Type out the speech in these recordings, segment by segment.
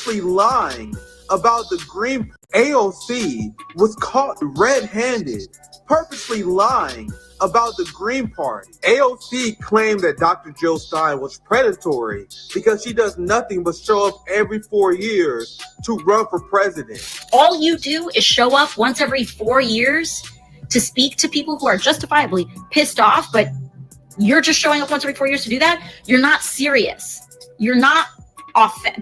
purposely lying about the Green AOC was caught red-handed, purposely lying about the Green Party. AOC claimed that Dr. Jill Stein was predatory because she does nothing but show up every 4 years to run for president. All you do is show up once every 4 years to speak to people who are justifiably pissed off, but you're just showing up once every 4 years to do that. You're not serious. You're not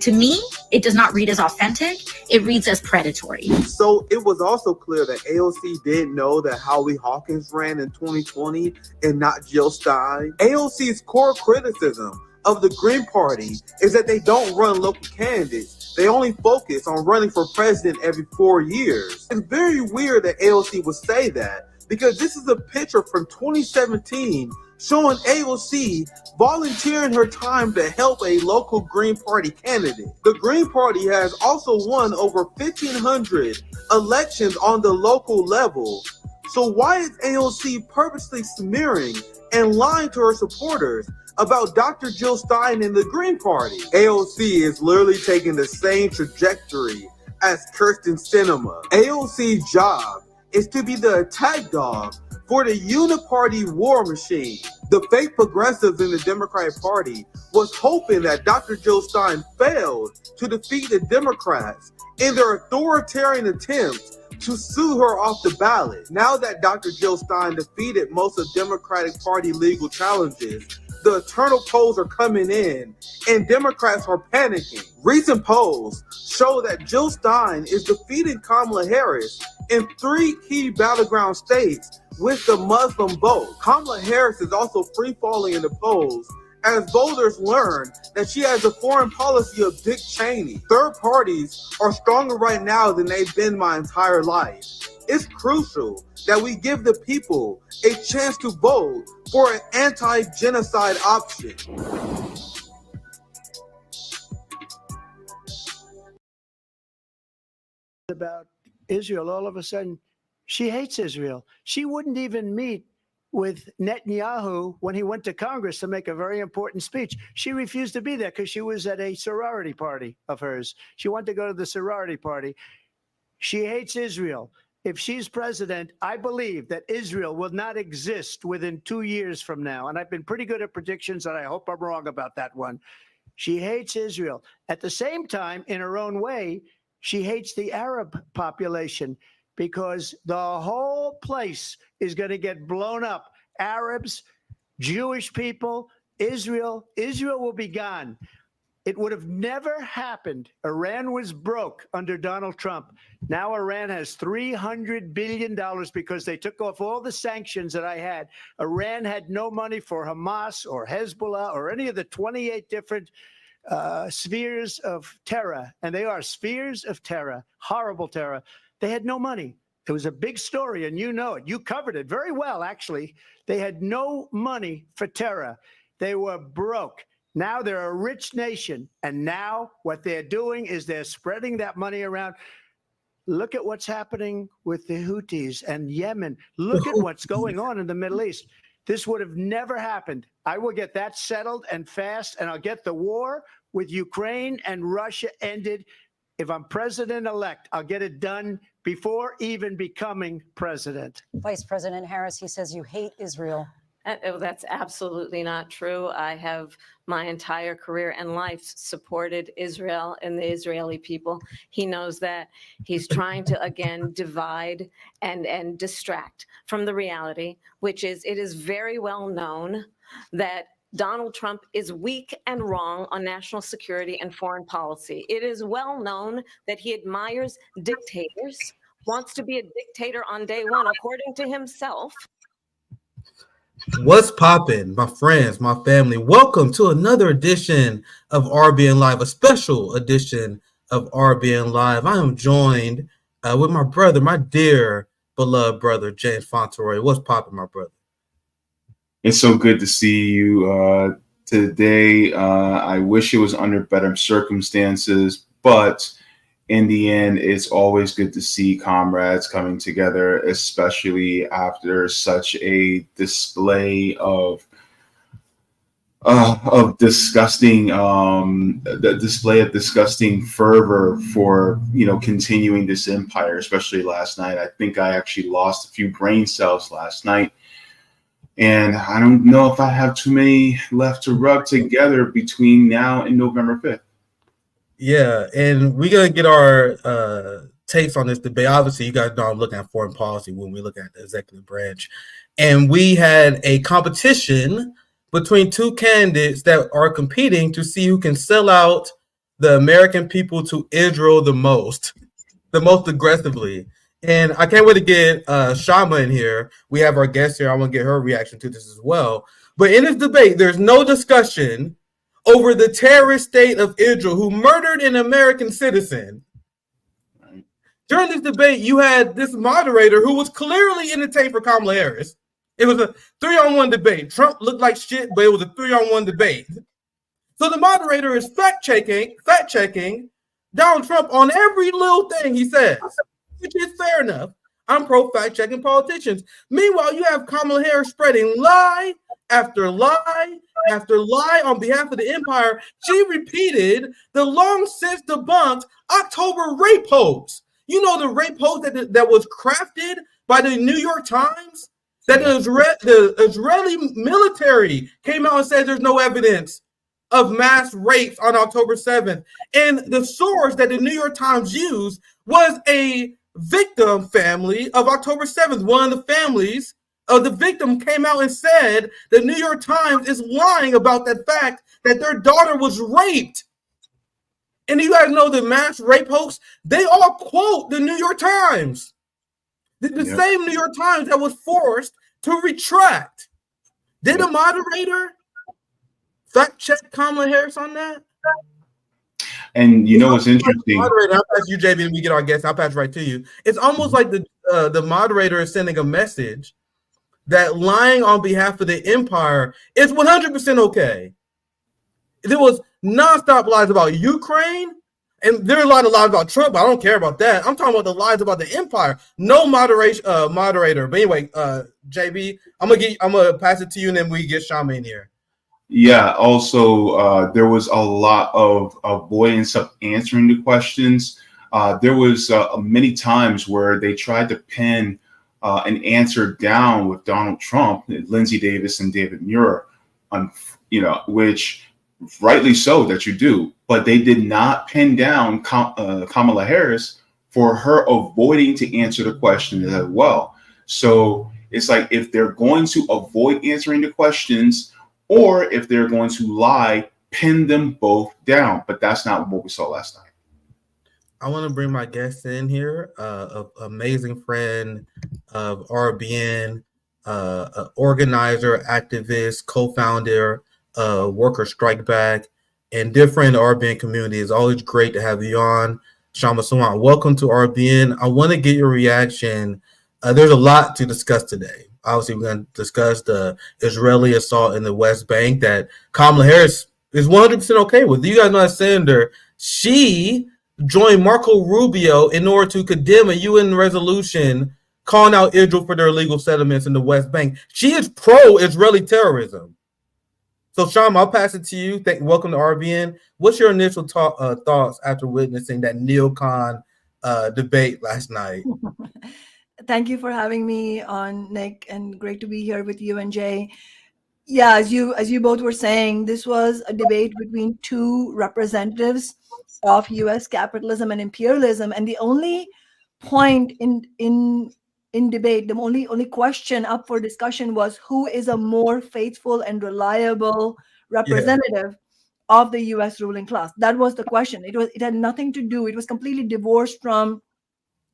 to me, it does not read as authentic. It reads as predatory. So it was also clear that AOC didn't know that Howie Hawkins ran in 2020 and not Jill Stein. AOC's core criticism of the Green Party is that they don't run local candidates. They only focus on running for president every 4 years. It's very weird that AOC would say that, because this is a picture from 2017 showing AOC volunteering her time to help a local Green Party candidate. The Green Party has also won over 1,500 elections on the local level. So why is AOC purposely smearing and lying to her supporters about Dr. Jill Stein and the Green Party? AOC is literally taking the same trajectory as Kirsten Sinema. AOC's job is to be the attack dog for the uniparty war machine. The fake progressives in the Democratic Party was hoping that Dr. Jill Stein failed to defeat the Democrats in their authoritarian attempts to sue her off the ballot. Now that Dr. Jill Stein defeated most of Democratic Party legal challenges, the eternal polls are coming in and Democrats are panicking. Recent polls show that Jill Stein is defeating Kamala Harris in 3 key battleground states with the Muslim vote. Kamala Harris is also free-falling in the polls as voters learn that she has a foreign policy of Dick Cheney. Third parties are stronger right now than they've been my entire life. It's crucial that we give the people a chance to vote for an anti-genocide option. About Israel, all of a sudden, she hates Israel. She wouldn't even meet with Netanyahu when he went to Congress to make a very important speech. She refused to be there because she was at a sorority party of hers. She wanted to go to the sorority party. She hates Israel. If she's president, I believe that Israel will not exist within 2 years from now. And I've been pretty good at predictions, and I hope I'm wrong about that one. She hates Israel. At the same time, in her own way, she hates the Arab population because the whole place is going to get blown up. Arabs, Jewish people, Israel will be gone. It would have never happened. Iran was broke under Donald Trump. Now Iran has $300 billion because they took off all the sanctions that I had. Iran had no money for Hamas or Hezbollah or any of the 28 different spheres of terror. And they are spheres of terror, horrible terror. They had no money. It was a big story, and you know it. You covered it very well, actually. They had no money for terror. They were broke. Now they're a rich nation, and now what they're doing is they're spreading that money around. Look at what's happening with the Houthis and Yemen. Look at what's going on in the Middle East. This would have never happened. I will get that settled and fast, and I'll get the war with Ukraine and Russia ended. If I'm president-elect, I'll get it done before even becoming president. Vice President Harris, he says you hate Israel. That's absolutely not true. I have my entire career and life supported Israel and the Israeli people. He knows that. He's trying to, again, divide and distract from the reality, which is it is very well known that Donald Trump is weak and wrong on national security and foreign policy. It is well known that he admires dictators, wants to be a dictator on day one, according to himself. What's poppin', my friends, my family? Welcome to another edition of RBN Live, a special edition of RBN Live. I am joined with my brother, my dear beloved brother, James Fonteroy. What's poppin', my brother? It's so good to see you today. I wish it was under better circumstances, but in the end, it's always good to see comrades coming together, especially after such a display of of disgusting, the display of disgusting fervor for, continuing this empire, especially last night. I think I actually lost a few brain cells last night. And I don't know if I have too many left to rub together between now and November 5th. Yeah, and we're gonna get our takes on this debate. Obviously, you guys know I'm looking at foreign policy when we look at the executive branch, and we had a competition between two candidates that are competing to see who can sell out the American people to Israel the most aggressively. And I can't wait to get Kshama in here. We have our guest here. I want to get her reaction to this as well. But in this debate, there's no discussion over the terrorist state of Israel who murdered an American citizen. During this debate, you had this moderator who was clearly in the tape for Kamala Harris. It was a 3-on-1 debate. Trump looked like shit, but it was a 3-on-1 debate. So the moderator is fact-checking Donald Trump on every little thing he says, which is fair enough. I'm pro fact-checking politicians. Meanwhile, you have Kamala Harris spreading lie after lie after lie on behalf of the empire. She repeated the long since debunked October rape hoax. You know, the rape hoax that was crafted by the New York Times? That the Israeli military came out and said there's no evidence of mass rapes on October 7th. And the source that the New York Times used was a victim family of October 7th. One of the families of the victim came out and said the New York Times is lying about that fact that their daughter was raped. And you guys know the mass rape hoax, they all quote the New York Times. The same New York Times that was forced to retract. Did a moderator fact check Kamala Harris on that? And what's interesting? Moderator, I'll pass you, JB, and we get our guests. I'll pass right to you. It's almost like the moderator is sending a message that lying on behalf of the empire is 100% okay. There was nonstop lies about Ukraine, and there are a lot of lies about Trump, but I don't care about that. I'm talking about the lies about the empire. No moderator. But anyway, JB, I'm gonna pass it to you, and then we get Kshama in here. Yeah. Also, there was a lot of avoidance of answering the questions. There was many times where they tried to pin an answer down with Donald Trump, Lindsey Davis, and David Muir, which rightly so that you do, but they did not pin down Kamala Harris for her avoiding to answer the question as well. So it's like if they're going to avoid answering the questions, or if they're going to lie, pin them both down. But that's not what we saw last night. I want to bring my guest in here, an amazing friend of RBN, organizer, activist, co-founder, Worker Strike Back, and dear friend of the RBN community. It's always great to have you on. Kshama Sawant, welcome to RBN. I want to get your reaction. There's a lot to discuss today. Obviously, we're going to discuss the Israeli assault in the West Bank that Kamala Harris is 100% okay with. You guys know that Senator, she joined Marco Rubio in order to condemn a UN resolution calling out Israel for their illegal settlements in the West Bank. She is pro-Israeli terrorism. So, Kshama, I'll pass it to you. Welcome to RBN. What's your initial thoughts after witnessing that neocon debate last night? Thank you for having me on, Nick, and great to be here with you and Jay. Yeah, as you both were saying, this was a debate between two representatives of U.S. capitalism and imperialism, and the only point in debate, the only question up for discussion was who is a more faithful and reliable representative of the U.S. ruling class. That was the question. It had nothing to do. It was completely divorced from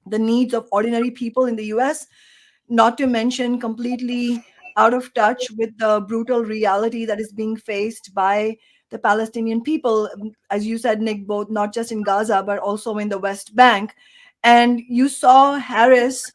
the needs of ordinary people in the US, not to mention completely out of touch with the brutal reality that is being faced by the Palestinian people, as you said, Nick, both not just in Gaza, but also in the West Bank. And you saw Harris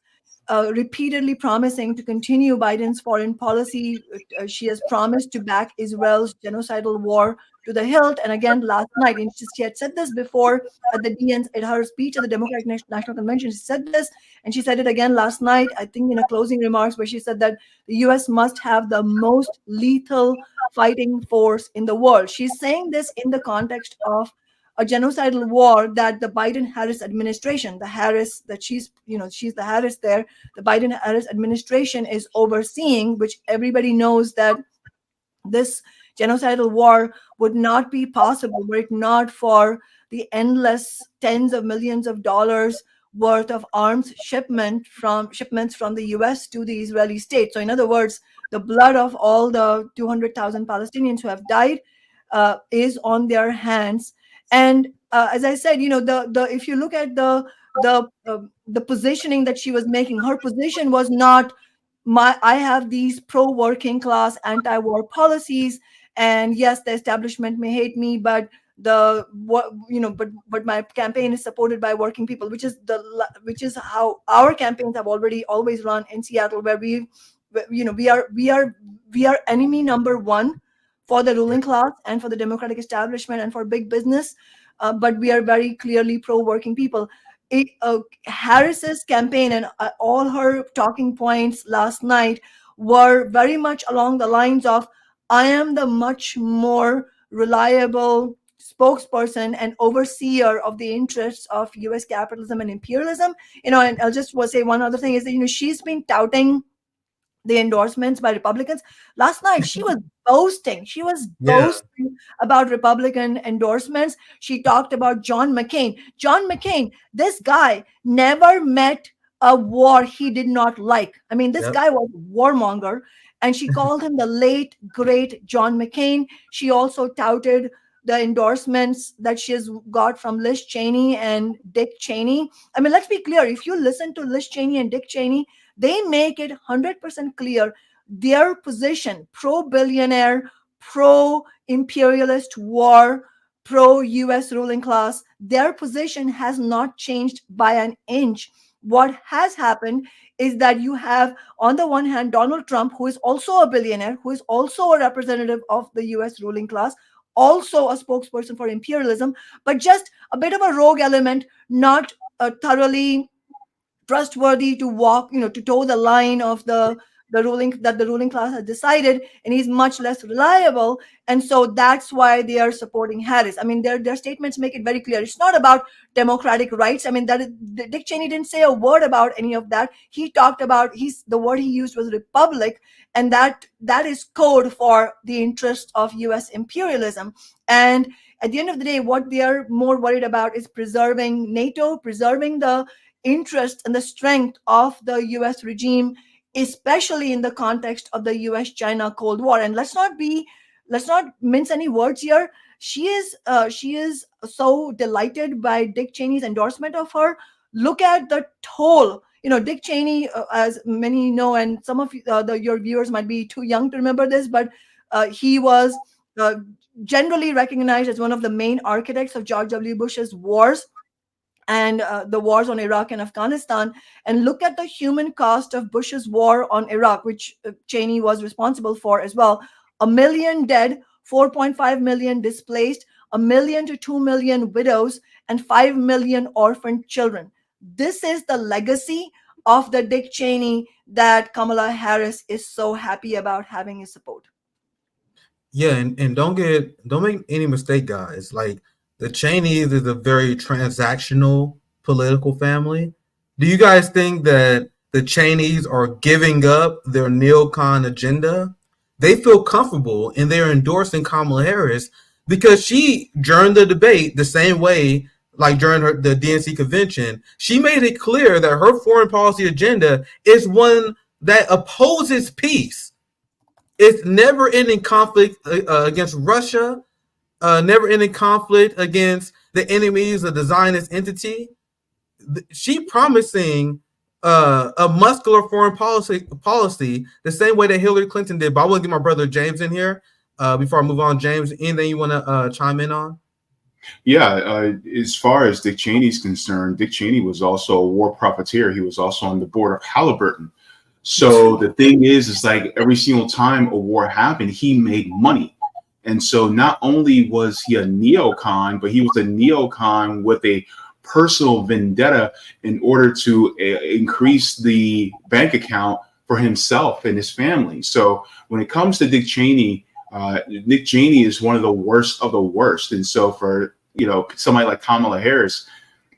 repeatedly promising to continue Biden's foreign policy. She has promised to back Israel's genocidal war to the hilt. And again, last night, and she had said this before at the DNC, at her speech at the Democratic National Convention. She said this, and she said it again last night, I think in a closing remarks, where she said that the US must have the most lethal fighting force in the world. She's saying this in the context of a genocidal war that the Biden-Harris administration, the Harris that she's the Harris there, the Biden-Harris administration is overseeing, which everybody knows that this genocidal war would not be possible were it not for the endless tens of millions of dollars worth of arms shipments from the US to the Israeli state. So in other words, the blood of all the 200,000 Palestinians who have died is on their hands. And as I said, the if you look at the positioning that she was making, her position was not I have these pro-working class anti-war policies, and yes, the establishment may hate me, but but my campaign is supported by working people, which is how our campaigns have always run in Seattle, where we are enemy number one for the ruling class and for the Democratic establishment and for big business, but we are very clearly pro-working people. Harris's campaign and all her talking points last night were very much along the lines of, I am the much more reliable spokesperson and overseer of the interests of US capitalism and imperialism. And I'll just say one other thing is that, she's been touting the endorsements by Republicans. Last night, she was boasting. She was boasting about Republican endorsements. She talked about John McCain. John McCain, this guy never met a war he did not like. I mean, this guy was a warmonger. And she called him the late, great John McCain. She also touted the endorsements that she has got from Liz Cheney and Dick Cheney. I mean, let's be clear. If you listen to Liz Cheney and Dick Cheney, they make it 100% clear their position, pro-billionaire, pro-imperialist war, pro-US ruling class, their position has not changed by an inch. What has happened is that you have, on the one hand, Donald Trump, who is also a billionaire, who is also a representative of the US ruling class, also a spokesperson for imperialism, but just a bit of a rogue element, not thoroughly trustworthy to walk, to toe the line of the ruling class has decided, and he's much less reliable. And so that's why they are supporting Harris. I mean, their statements make it very clear. It's not about democratic rights. I mean, Dick Cheney didn't say a word about any of that. He talked about, the word he used was republic, and that is code for the interests of US imperialism. And at the end of the day, what they are more worried about is preserving NATO, preserving the interest and the strength of the US regime, especially in the context of the US-China Cold War. And let's not mince any words here. She is so delighted by Dick Cheney's endorsement of her. Look at the toll. Dick Cheney, as many know, and some of your viewers might be too young to remember this, but he was generally recognized as one of the main architects of George W. Bush's wars and the wars on Iraq and Afghanistan. And look at the human cost of Bush's war on Iraq, which Cheney was responsible for as well. 1 million dead, 4.5 million displaced, 1 million to 2 million widows, and 5 million orphaned children. This is the legacy of the Dick Cheney that Kamala Harris is so happy about having his support. Yeah, and don't make any mistake, guys. Like, the Cheneys is a very transactional political family. Do you guys think that the Cheneys are giving up their neocon agenda? They feel comfortable and they're endorsing Kamala Harris because she, during the debate, the same way, like during the DNC convention, she made it clear that her foreign policy agenda is one that opposes peace. It's never-ending conflict against Russia, never-ending conflict against the enemies of the Zionist entity. She promising a muscular foreign policy the same way that Hillary Clinton did. But I want to get my brother James in here before I move on. James, anything you want to chime in on? Yeah, as far as Dick Cheney's concerned, Dick Cheney was also a war profiteer. He was also on the board of Halliburton. So the thing is like every single time a war happened, he made money. And so not only was he a neocon, but he was a neocon with a personal vendetta in order to increase the bank account for himself and his family. So when it comes to Dick Cheney is one of the worst of the worst. And so for, somebody like Kamala Harris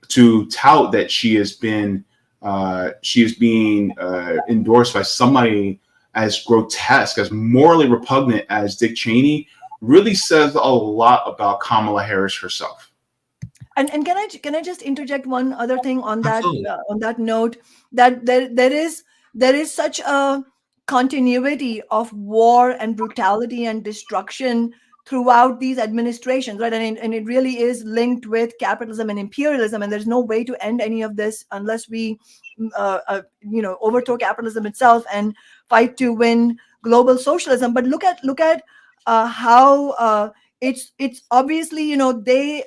to tout that she is being endorsed by somebody as grotesque, as morally repugnant as Dick Cheney really says a lot about Kamala Harris herself. And can I just interject one other thing on that Absolutely. on that note, that there is such a continuity of war and brutality and destruction throughout these administrations, right? And it really is linked with capitalism and imperialism, and there's no way to end any of this unless we overthrow capitalism itself and fight to win global socialism. But look at how it's obviously, they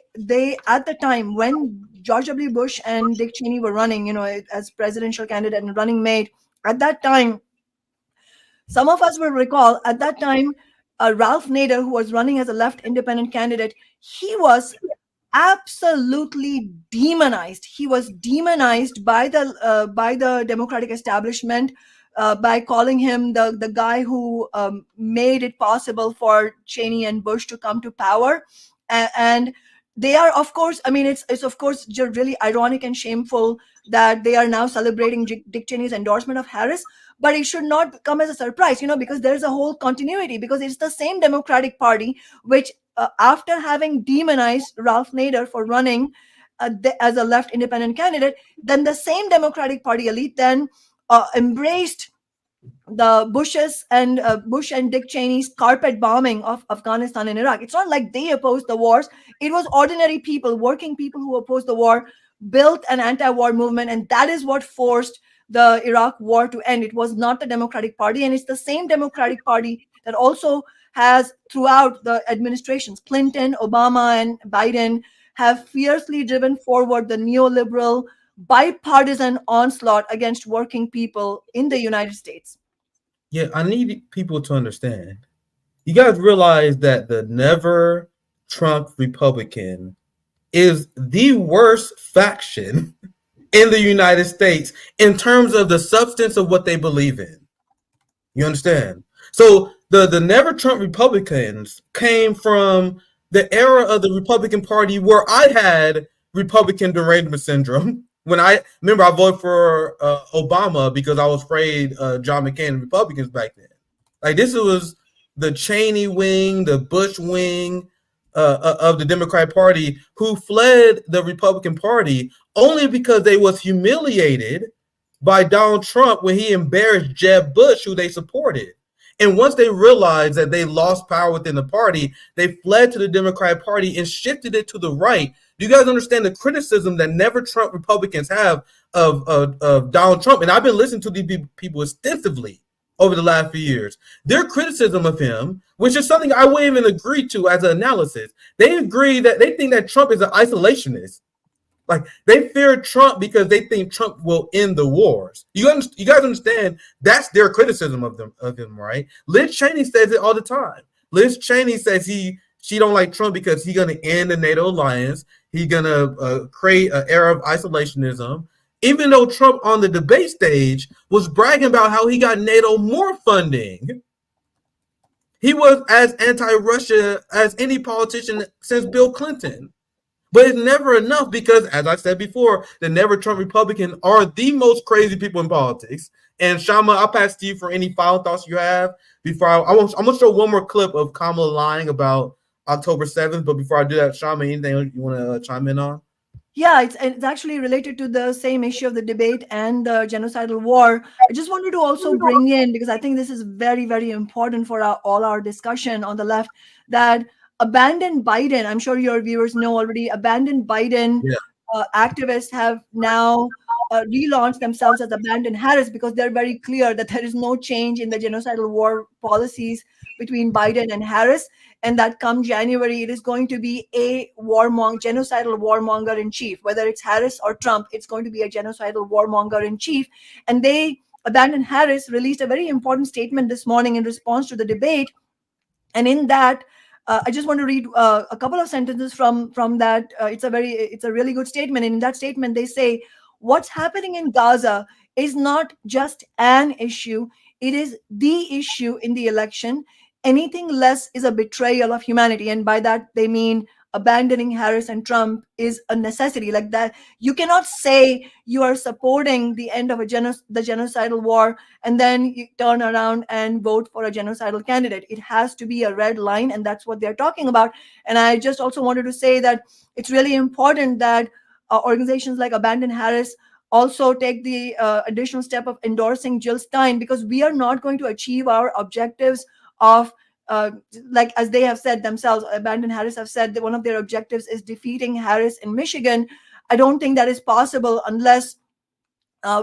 at the time when George W. Bush and Dick Cheney were running, as presidential candidate and running mate, at that time, some of us will recall at that time, Ralph Nader, who was running as a left independent candidate, he was absolutely demonized. He was demonized by the Democratic establishment, by calling him the guy who made it possible for Cheney and Bush to come to power. And they are, of course, I mean, it's of course just really ironic and shameful that they are now celebrating Dick Cheney's endorsement of Harris. But it should not come as a surprise, because there's a whole continuity, because it's the same Democratic Party which, after having demonized Ralph Nader for running as a left independent candidate, then the same Democratic Party elite then embraced the Bush and Dick Cheney's carpet bombing of Afghanistan and Iraq. It's not like they opposed the wars. It was ordinary people, working people who opposed the war, built an anti-war movement, and that is what forced the Iraq war to end. It was not the Democratic Party, and it's the same Democratic Party that also has, throughout the administrations, Clinton, Obama, and Biden, have fiercely driven forward the neoliberal bipartisan onslaught against working people in the United States. Yeah, I need people to understand. You guys realize that the never Trump Republican is the worst faction in the United States in terms of the substance of what they believe in. You understand? So the never Trump Republicans came from the era of the Republican Party where I had Republican derangement syndrome. When I voted for Obama because I was afraid John McCain and Republicans back then. Like, this was the Cheney wing, the Bush wing of the Democratic Party, who fled the Republican Party only because they was humiliated by Donald Trump when he embarrassed Jeb Bush, who they supported. And once they realized that they lost power within the party, they fled to the Democratic Party and shifted it to the right. Do you guys understand the criticism that never Trump Republicans have of Donald Trump? And I've been listening to these people extensively over the last few years. Their criticism of him, which is something I wouldn't even agree to as an analysis, they agree that they think that Trump is an isolationist. Like, they fear Trump because they think Trump will end the wars. You guys understand that's their criticism of him, right? Liz Cheney says it all the time. Liz Cheney says she don't like Trump because he's going to end the NATO alliance. He's going to create an era of isolationism. Even though Trump on the debate stage was bragging about how he got NATO more funding. He was as anti-Russia as any politician since Bill Clinton. But it's never enough because, as I said before, the never Trump Republicans are the most crazy people in politics. And Kshama, I'll pass to you for any final thoughts you have. Before I'm going to show one more clip of Kamala lying about October 7th. But before I do that, Kshama, anything you want to chime in on? Yeah, it's actually related to the same issue of the debate and the genocidal war. I just wanted to also bring in, because I think this is very, very important for all our discussion on the left, that abandoned Biden, I'm sure your viewers know already, abandoned Biden activists have now relaunch themselves as Abandon Harris because they're very clear that there is no change in the genocidal war policies between Biden and Harris, and that come January, it is going to be a genocidal warmonger in chief. Whether it's Harris or Trump, it's going to be a genocidal warmonger in chief. And Abandon Harris released a very important statement this morning in response to the debate. And in that, I just want to read a couple of sentences from that. It's a really good statement. And in that statement, they say, what's happening in Gaza is not just an issue. It is the issue in the election. Anything less is a betrayal of humanity. And by that, they mean abandoning Harris and Trump is a necessity. Like that, you cannot say you are supporting the end of the genocidal war and then you turn around and vote for a genocidal candidate. It has to be a red line, and that's what they're talking about. And I just also wanted to say that it's really important that organizations like Abandon Harris also take the additional step of endorsing Jill Stein, because we are not going to achieve our objectives of like as they have said themselves, Abandon Harris have said that one of their objectives is defeating Harris in Michigan. I don't think that is possible unless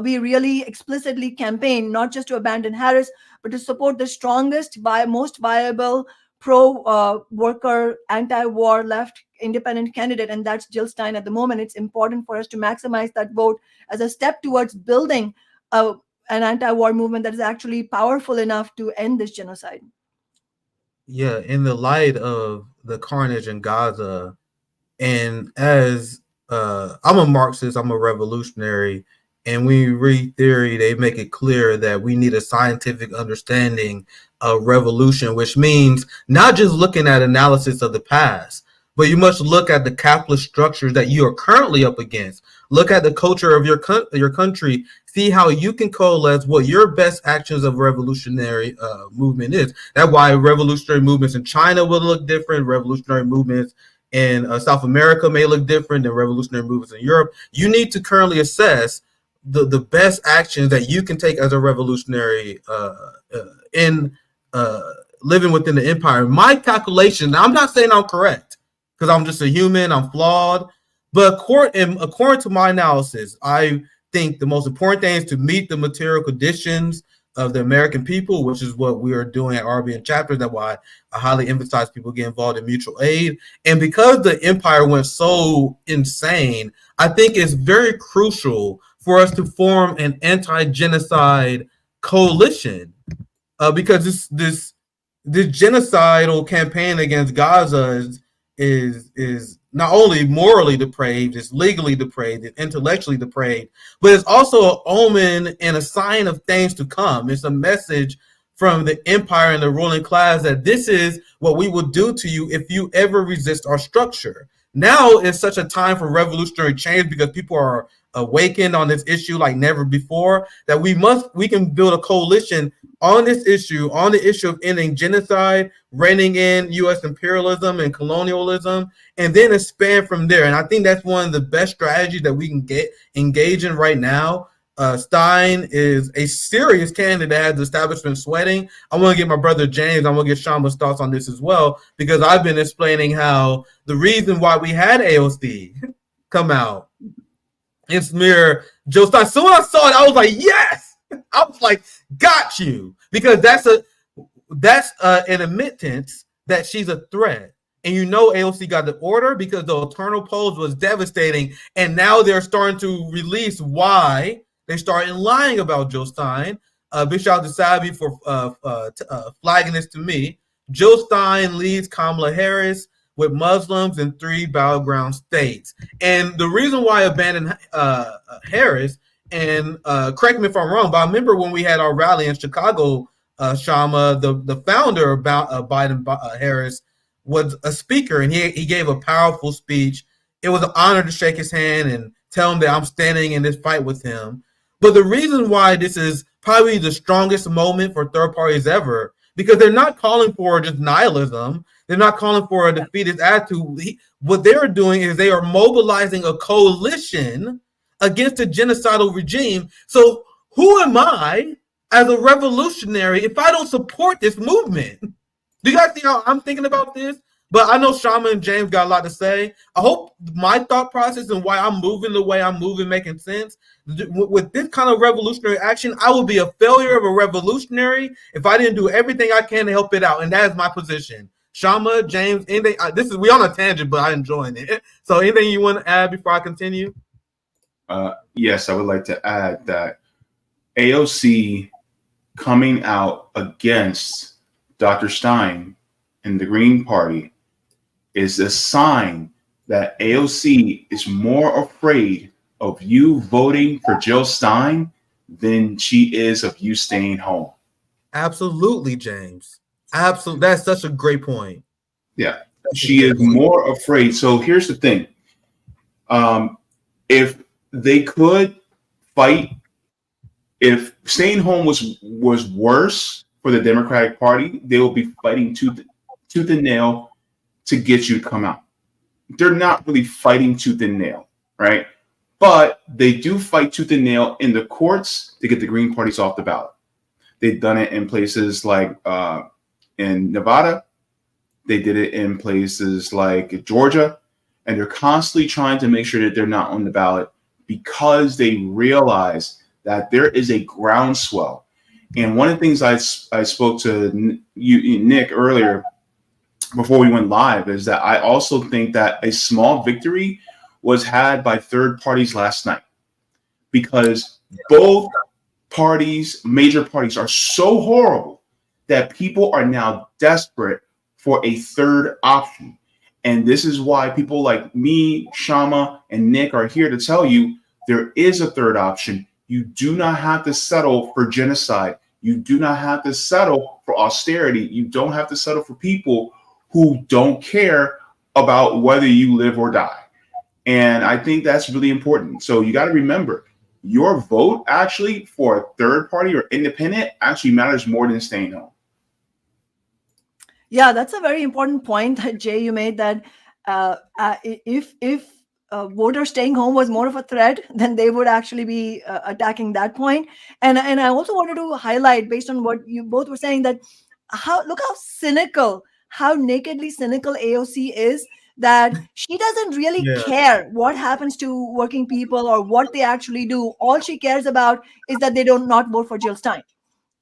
we really explicitly campaign not just to abandon Harris, but to support the strongest, most viable pro-worker, anti-war, left independent candidate, and that's Jill Stein at the moment. It's important for us to maximize that vote as a step towards building an anti-war movement that is actually powerful enough to end this genocide. Yeah, in the light of the carnage in Gaza, and as I'm a Marxist, I'm a revolutionary, and when you read theory, they make it clear that we need a scientific understanding of revolution, which means not just looking at analysis of the past, but you must look at the capitalist structures that you are currently up against. Look at the culture of your country. See how you can coalesce what your best actions of revolutionary movement is. That's why revolutionary movements in China will look different. Revolutionary movements in South America may look different than revolutionary movements in Europe. You need to currently assess the best actions that you can take as a revolutionary in living within the empire. My calculation, I'm not saying I'm correct because I'm just a human, I'm flawed, but according to my analysis, I think the most important thing is to meet the material conditions of the American people, which is what we are doing at RBN chapters. That's why I highly emphasize people get involved in mutual aid. And because the empire went so insane, I think it's very crucial for us to form an anti-genocide coalition, because this genocidal campaign against Gaza is not only morally depraved, it's legally depraved, it's intellectually depraved, but it's also an omen and a sign of things to come. It's a message from the empire and the ruling class that this is what we will do to you if you ever resist our structure. Now is such a time for revolutionary change because people are awakened on this issue like never before, that we can build a coalition on this issue, on the issue of ending genocide, reining in U.S. imperialism and colonialism, and then expand from there. And I think that's one of the best strategies that we can engage in right now. Stein is a serious candidate that has the establishment sweating. I want to get my brother James, I want to get Kshama's thoughts on this as well, because I've been explaining how the reason why we had AOC come out and smear Joe Stein. So when I saw it, I was like, yes! I was like, got you. Because that's an admittance that she's a threat. And you know AOC got the order because the eternal pose was devastating. And now they're starting to release why they started lying about Jill Stein. Big shout out to Sabi for flagging this to me. Jill Stein leads Kamala Harris with Muslims in 3 battleground states. And the reason why I abandoned Harris, and correct me if I'm wrong, but I remember when we had our rally in Chicago, Kshama, the founder of Biden Harris was a speaker, and he gave a powerful speech. It was an honor to shake his hand and tell him that I'm standing in this fight with him. But the reason why this is probably the strongest moment for third parties ever, because they're not calling for just nihilism. They're not calling for a defeatist attitude. What they're doing is they are mobilizing a coalition against a genocidal regime. So who am I as a revolutionary if I don't support this movement? Do you guys see how I'm thinking about this? But I know Kshama and James got a lot to say. I hope my thought process and why I'm moving the way I'm moving making sense. With this kind of revolutionary action, I would be a failure of a revolutionary if I didn't do everything I can to help it out, and that is my position. Kshama, James, anything? We on a tangent, but I'm enjoying it. So, anything you want to add before I continue? Yes, I would like to add that AOC coming out against Dr. Stein and the Green Party is a sign that AOC is more afraid of you voting for Jill Stein than she is of you staying home. Absolutely, James. Absolutely. That's such a great point. Yeah, she is more afraid. So here's the thing. If they could fight, if staying home was worse for the Democratic Party, they will be fighting tooth and nail to get you to come out. They're not really fighting tooth and nail, right? But they do fight tooth and nail in the courts to get the Green parties off the ballot. They've done it in places like in Nevada. They did it in places like Georgia. And they're constantly trying to make sure that they're not on the ballot because they realize that there is a groundswell. And one of the things I spoke to you, Nick, earlier before we went live is that I also think that a small victory was had by third parties last night because both parties, major parties, are so horrible that people are now desperate for a third option. And this is why people like me, Kshama, and Nick are here to tell you there is a third option. You do not have to settle for genocide. You do not have to settle for austerity. You don't have to settle for people who don't care about whether you live or die. And I think that's really important. So you got to remember, your vote actually for a third party or independent actually matters more than staying home. Yeah, that's a very important point that Jay, you made, that if voters staying home was more of a threat, then they would actually be attacking that point. And I also wanted to highlight, based on what you both were saying, that look how cynical, how nakedly cynical AOC is, that she doesn't really care what happens to working people or what they actually do. All she cares about is that they don't not vote for Jill Stein.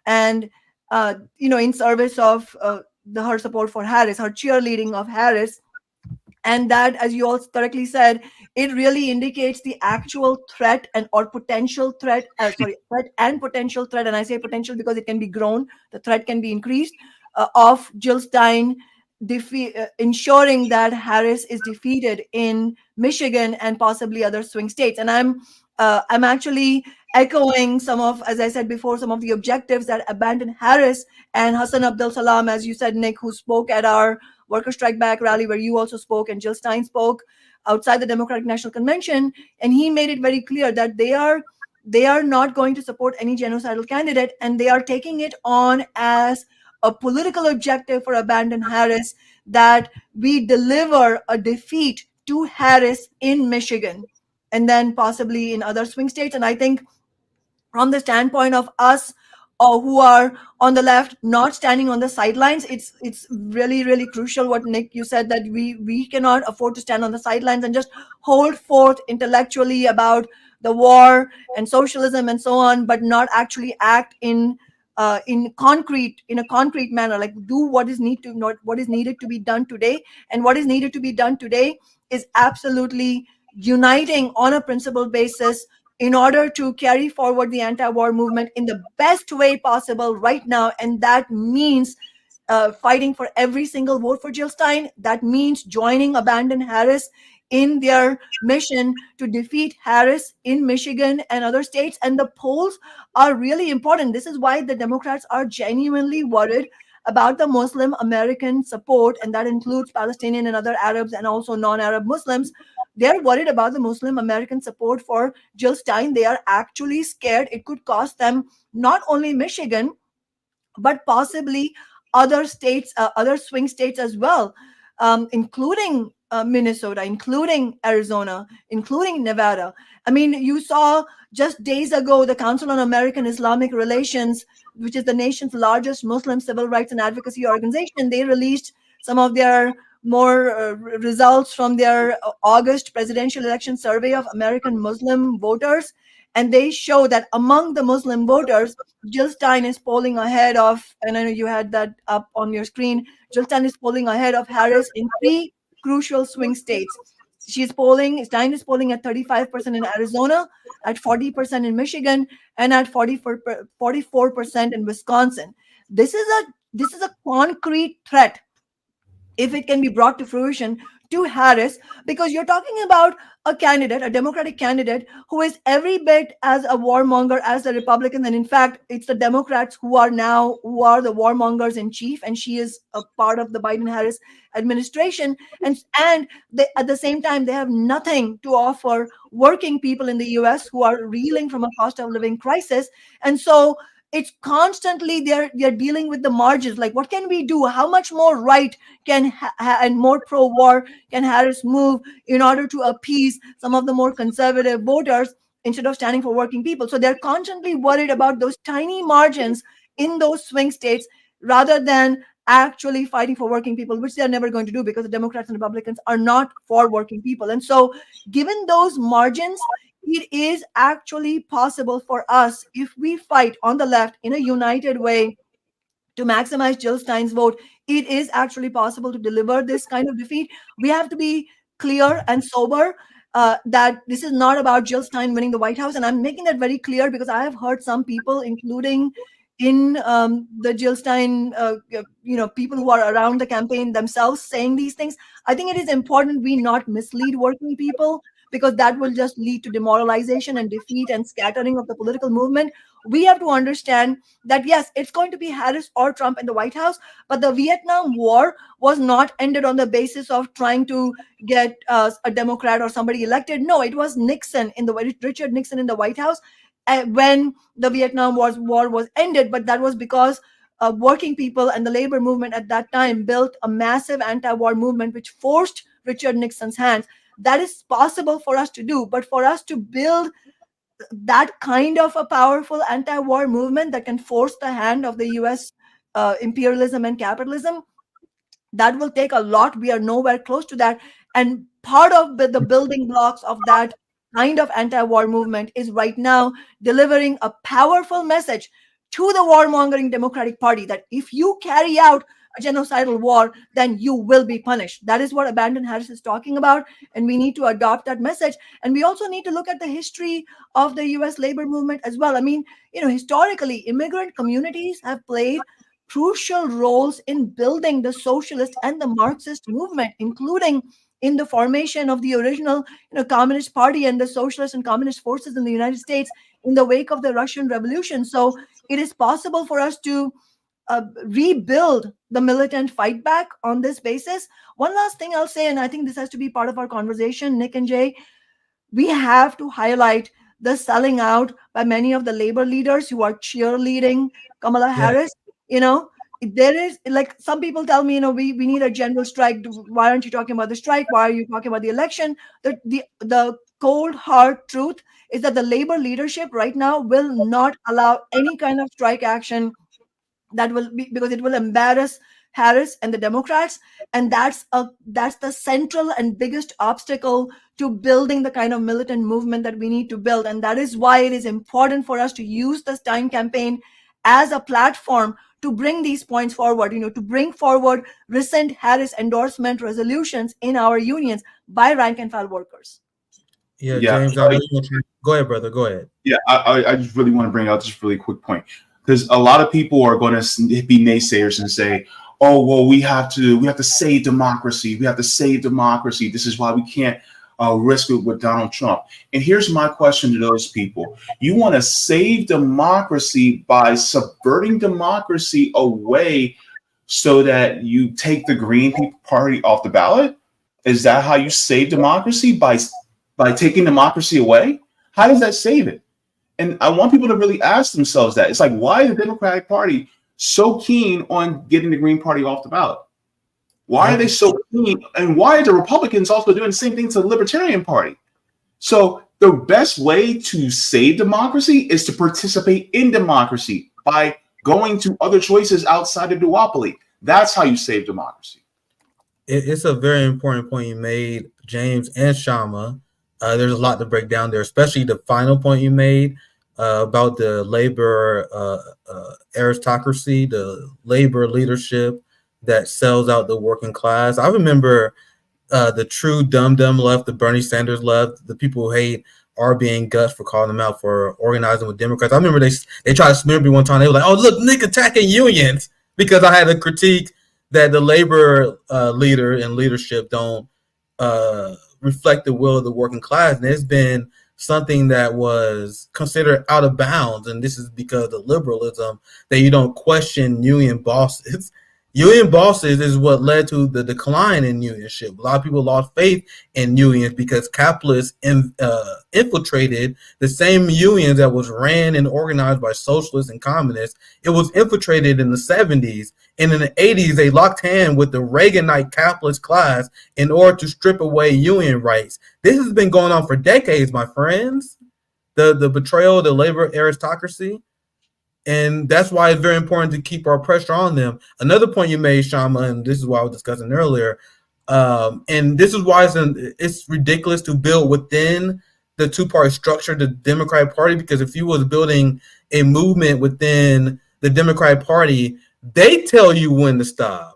And, in service of her support for Harris, her cheerleading of Harris. And that, as you all correctly said, it really indicates the actual threat or potential threat, threat and potential threat. And I say potential because it can be grown, the threat can be increased, of Jill Stein ensuring that Harris is defeated in Michigan and possibly other swing states. And I'm actually echoing some of, as I said before, some of the objectives that abandoned Harris and Hassan Abdul Salam, as you said, Nick, who spoke at our Worker Strike Back rally, where you also spoke, and Jill Stein spoke outside the Democratic National Convention. And he made it very clear that they are not going to support any genocidal candidate, and they are taking it on as a political objective for abandoned Harris, that we deliver a defeat to Harris in Michigan and then possibly in other swing states. And I think from the standpoint of us who are on the left, not standing on the sidelines, it's really, really crucial what Nick, you said, that we cannot afford to stand on the sidelines and just hold forth intellectually about the war and socialism and so on, but not actually act in a concrete manner, like do what is needed to be done today. And what is needed to be done today is absolutely uniting on a principled basis in order to carry forward the anti-war movement in the best way possible right now. And that means fighting for every single vote for Jill Stein. That means joining abandoned Harris in their mission to defeat Harris in Michigan and other states. And the polls are really important. This is why the Democrats are genuinely worried about the Muslim American support, and that includes Palestinian and other Arabs and also non-Arab Muslims. They're worried about the Muslim American support for Jill Stein. They are actually scared it could cost them not only Michigan, but possibly other states, other swing states as well, including Minnesota, including Arizona, including Nevada. I mean, you saw just days ago, the Council on American Islamic Relations, which is the nation's largest Muslim civil rights and advocacy organization, they released some of their results from their August presidential election survey of American Muslim voters, and they show that among the Muslim voters, Jill Stein is polling ahead of, and I know you had that up on your screen. Jill Stein is polling ahead of Harris in 3 crucial swing states. Stein is polling at 35% in Arizona, at 40% in Michigan, and at 44% in Wisconsin. This is a concrete threat, if it can be brought to fruition, to Harris, because you're talking about a candidate, a Democratic candidate, who is every bit as a warmonger as the Republican. And in fact, it's the Democrats who are the warmongers in chief, and she is a part of the Biden-Harris administration. And they, at the same time, they have nothing to offer working people in the US who are reeling from a cost of living crisis. And so it's constantly they're dealing with the margins. Like, what can we do? How much more right and more pro-war can Harris move in order to appease some of the more conservative voters instead of standing for working people? So they're constantly worried about those tiny margins in those swing states rather than actually fighting for working people, which they're never going to do because the Democrats and Republicans are not for working people. And so given those margins, it is actually possible for us, if we fight on the left in a united way to maximize Jill Stein's vote, it is actually possible to deliver this kind of defeat. We have to be clear and sober that this is not about Jill Stein winning the White House. And I'm making that very clear because I have heard some people, including in the Jill Stein, people who are around the campaign themselves, saying these things. I think it is important we not mislead working people, because that will just lead to demoralization and defeat and scattering of the political movement. We have to understand that, yes, it's going to be Harris or Trump in the White House, but the Vietnam War was not ended on the basis of trying to get a Democrat or somebody elected. No, it was Richard Nixon in the White House when the Vietnam War was ended, but that was because working people and the labor movement at that time built a massive anti-war movement which forced Richard Nixon's hands. That is possible for us to do, but for us to build that kind of a powerful anti-war movement that can force the hand of the US imperialism and capitalism, that will take a lot. We are nowhere close to that. And part of the building blocks of that kind of anti-war movement is right now delivering a powerful message to the warmongering Democratic Party that if you carry out a genocidal war, then you will be punished. That is what Abandon Harris is talking about, and we need to adopt that message. And we also need to look at the history of the US labor movement as well. I mean, historically, immigrant communities have played crucial roles in building the socialist and the Marxist movement, including in the formation of the original Communist Party and the socialist and communist forces in the United States in the wake of the Russian Revolution. So it is possible for us to rebuild the militant fight back on this basis. One last thing I'll say, and I think this has to be part of our conversation, Nick and Jay, we have to highlight the selling out by many of the labor leaders who are cheerleading Kamala Harris. There is, like, some people tell me, we need a general strike. Why aren't you talking about the strike? Why are you talking about the election? The cold hard truth is that the labor leadership right now will not allow any kind of strike action that will be, because it will embarrass Harris and the Democrats, and that's the central and biggest obstacle to building the kind of militant movement that we need to build. And that is why it is important for us to use the Stein campaign as a platform to bring these points forward, to bring forward recent Harris endorsement resolutions in our unions by rank and file workers. Yeah, James, I really want you. Go ahead, brother. Go ahead. Yeah, I just really want to bring out this really quick point, because a lot of people are going to be naysayers and say, "Oh, well, we have to save democracy. We have to save democracy. This is why we can't risk it with Donald Trump." And here's my question to those people: you want to save democracy by subverting democracy away so that you take the Green Party off the ballot? Is that how you save democracy, by taking democracy away? How does that save it? And I want people to really ask themselves that. It's like, why is the Democratic Party so keen on getting the Green Party off the ballot? Why are they so keen? And why are the Republicans also doing the same thing to the Libertarian Party? So the best way to save democracy is to participate in democracy by going to other choices outside of duopoly. That's how you save democracy. It's a very important point you made, James and Shama. There's a lot to break down there, especially the final point you made about the labor aristocracy, the labor leadership that sells out the working class. I remember the true dumb left, the Bernie Sanders left, the people who hate RBN guts for calling them out for organizing with Democrats. I remember they tried to smear me one time. They were like, "Oh, look, Nick attacking unions," because I had a critique that the labor leader and leadership don't reflect the will of the working class. And it's been something that was considered out of bounds. And this is because of liberalism, that you don't question union bosses. Union bosses is what led to the decline in unionship. A lot of people lost faith in unions because capitalists infiltrated the same unions that was ran and organized by socialists and communists. It was infiltrated in the 70s. And in the 80s, they locked hands with the Reaganite capitalist class in order to strip away union rights. This has been going on for decades, my friends. The betrayal of the labor aristocracy. And that's why it's very important to keep our pressure on them. Another point you made, Shama, and this is what I was discussing earlier, and this is why it's ridiculous to build within the two-party structure, the Democratic Party, because if you was building a movement within the Democratic Party, they tell you when to stop.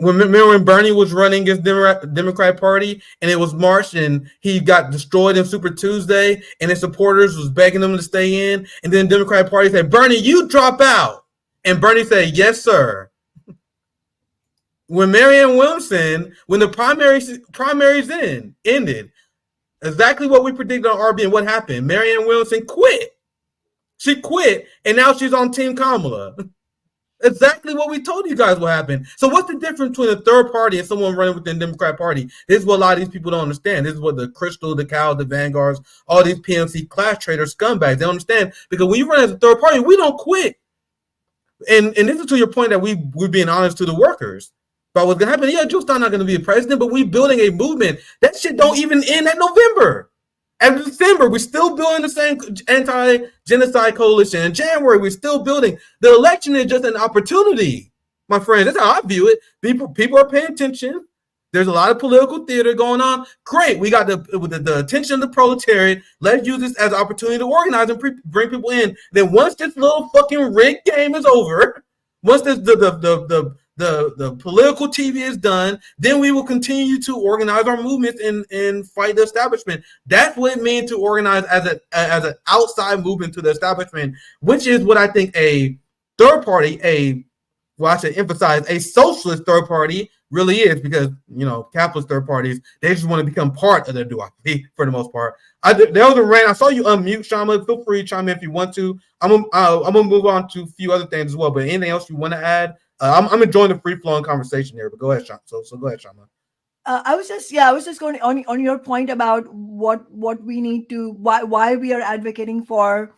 Remember when Bernie was running against Democratic Party and it was March and he got destroyed in Super Tuesday and his supporters was begging him to stay in, and then Democratic Party said, "Bernie, you drop out." And Bernie said, "Yes, sir." When Marianne Williamson, when the primaries ended, exactly what we predicted on RBN, what happened? Marianne Williamson quit. She quit, and now she's on Team Kamala. Exactly what we told you guys will happen. So what's the difference between a third party and someone running within the Democrat Party? This is what a lot of these people don't understand. This is what the Crystal, the Cow, the Vanguards, all these PMC class traders, scumbags, they don't understand. Because when you run as a third party, we don't quit. And this is to your point that we're being honest to the workers about what's going to happen. Yeah, Joe Stein not going to be a president, but we're building a movement. That shit don't even end at November. At December, we're still building the same anti-genocide coalition. In January, we're still building. The election is just an opportunity, my friends. That's how I view it. People are paying attention. There's a lot of political theater going on. Great. We got the attention of the proletariat. Let's use this as an opportunity to organize and bring people in. Then once this little fucking rigged game is over, once the political TV is done, then we will continue to organize our movements and fight the establishment. That's what it means to organize as an outside movement to the establishment, which is what I think a third party, I should emphasize, a socialist third party really is, because, capitalist third parties, they just want to become part of the duopoly for the most part. There was a rant. I saw you unmute, Shama. Feel free to chime in if you want to. I'm gonna move on to a few other things as well. But anything else you want to add? I'm enjoying the free flowing conversation here. But go ahead, Shama. So go ahead, Shama. I was just going on your point about what we need to, why we are advocating for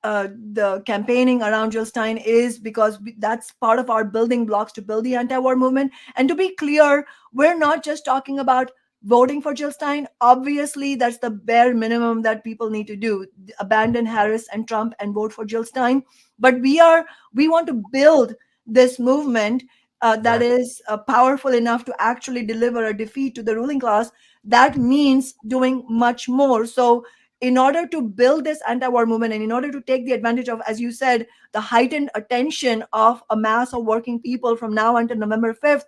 the campaigning around Jill Stein is because that's part of our building blocks to build the anti-war movement. And to be clear, we're not just talking about voting for Jill Stein. Obviously, that's the bare minimum that people need to do: abandon Harris and Trump and vote for Jill Stein. But we want to build this movement that is powerful enough to actually deliver a defeat to the ruling class. That means doing much more. So in order to build this anti-war movement and in order to take the advantage of, as you said, the heightened attention of a mass of working people from now until November 5th,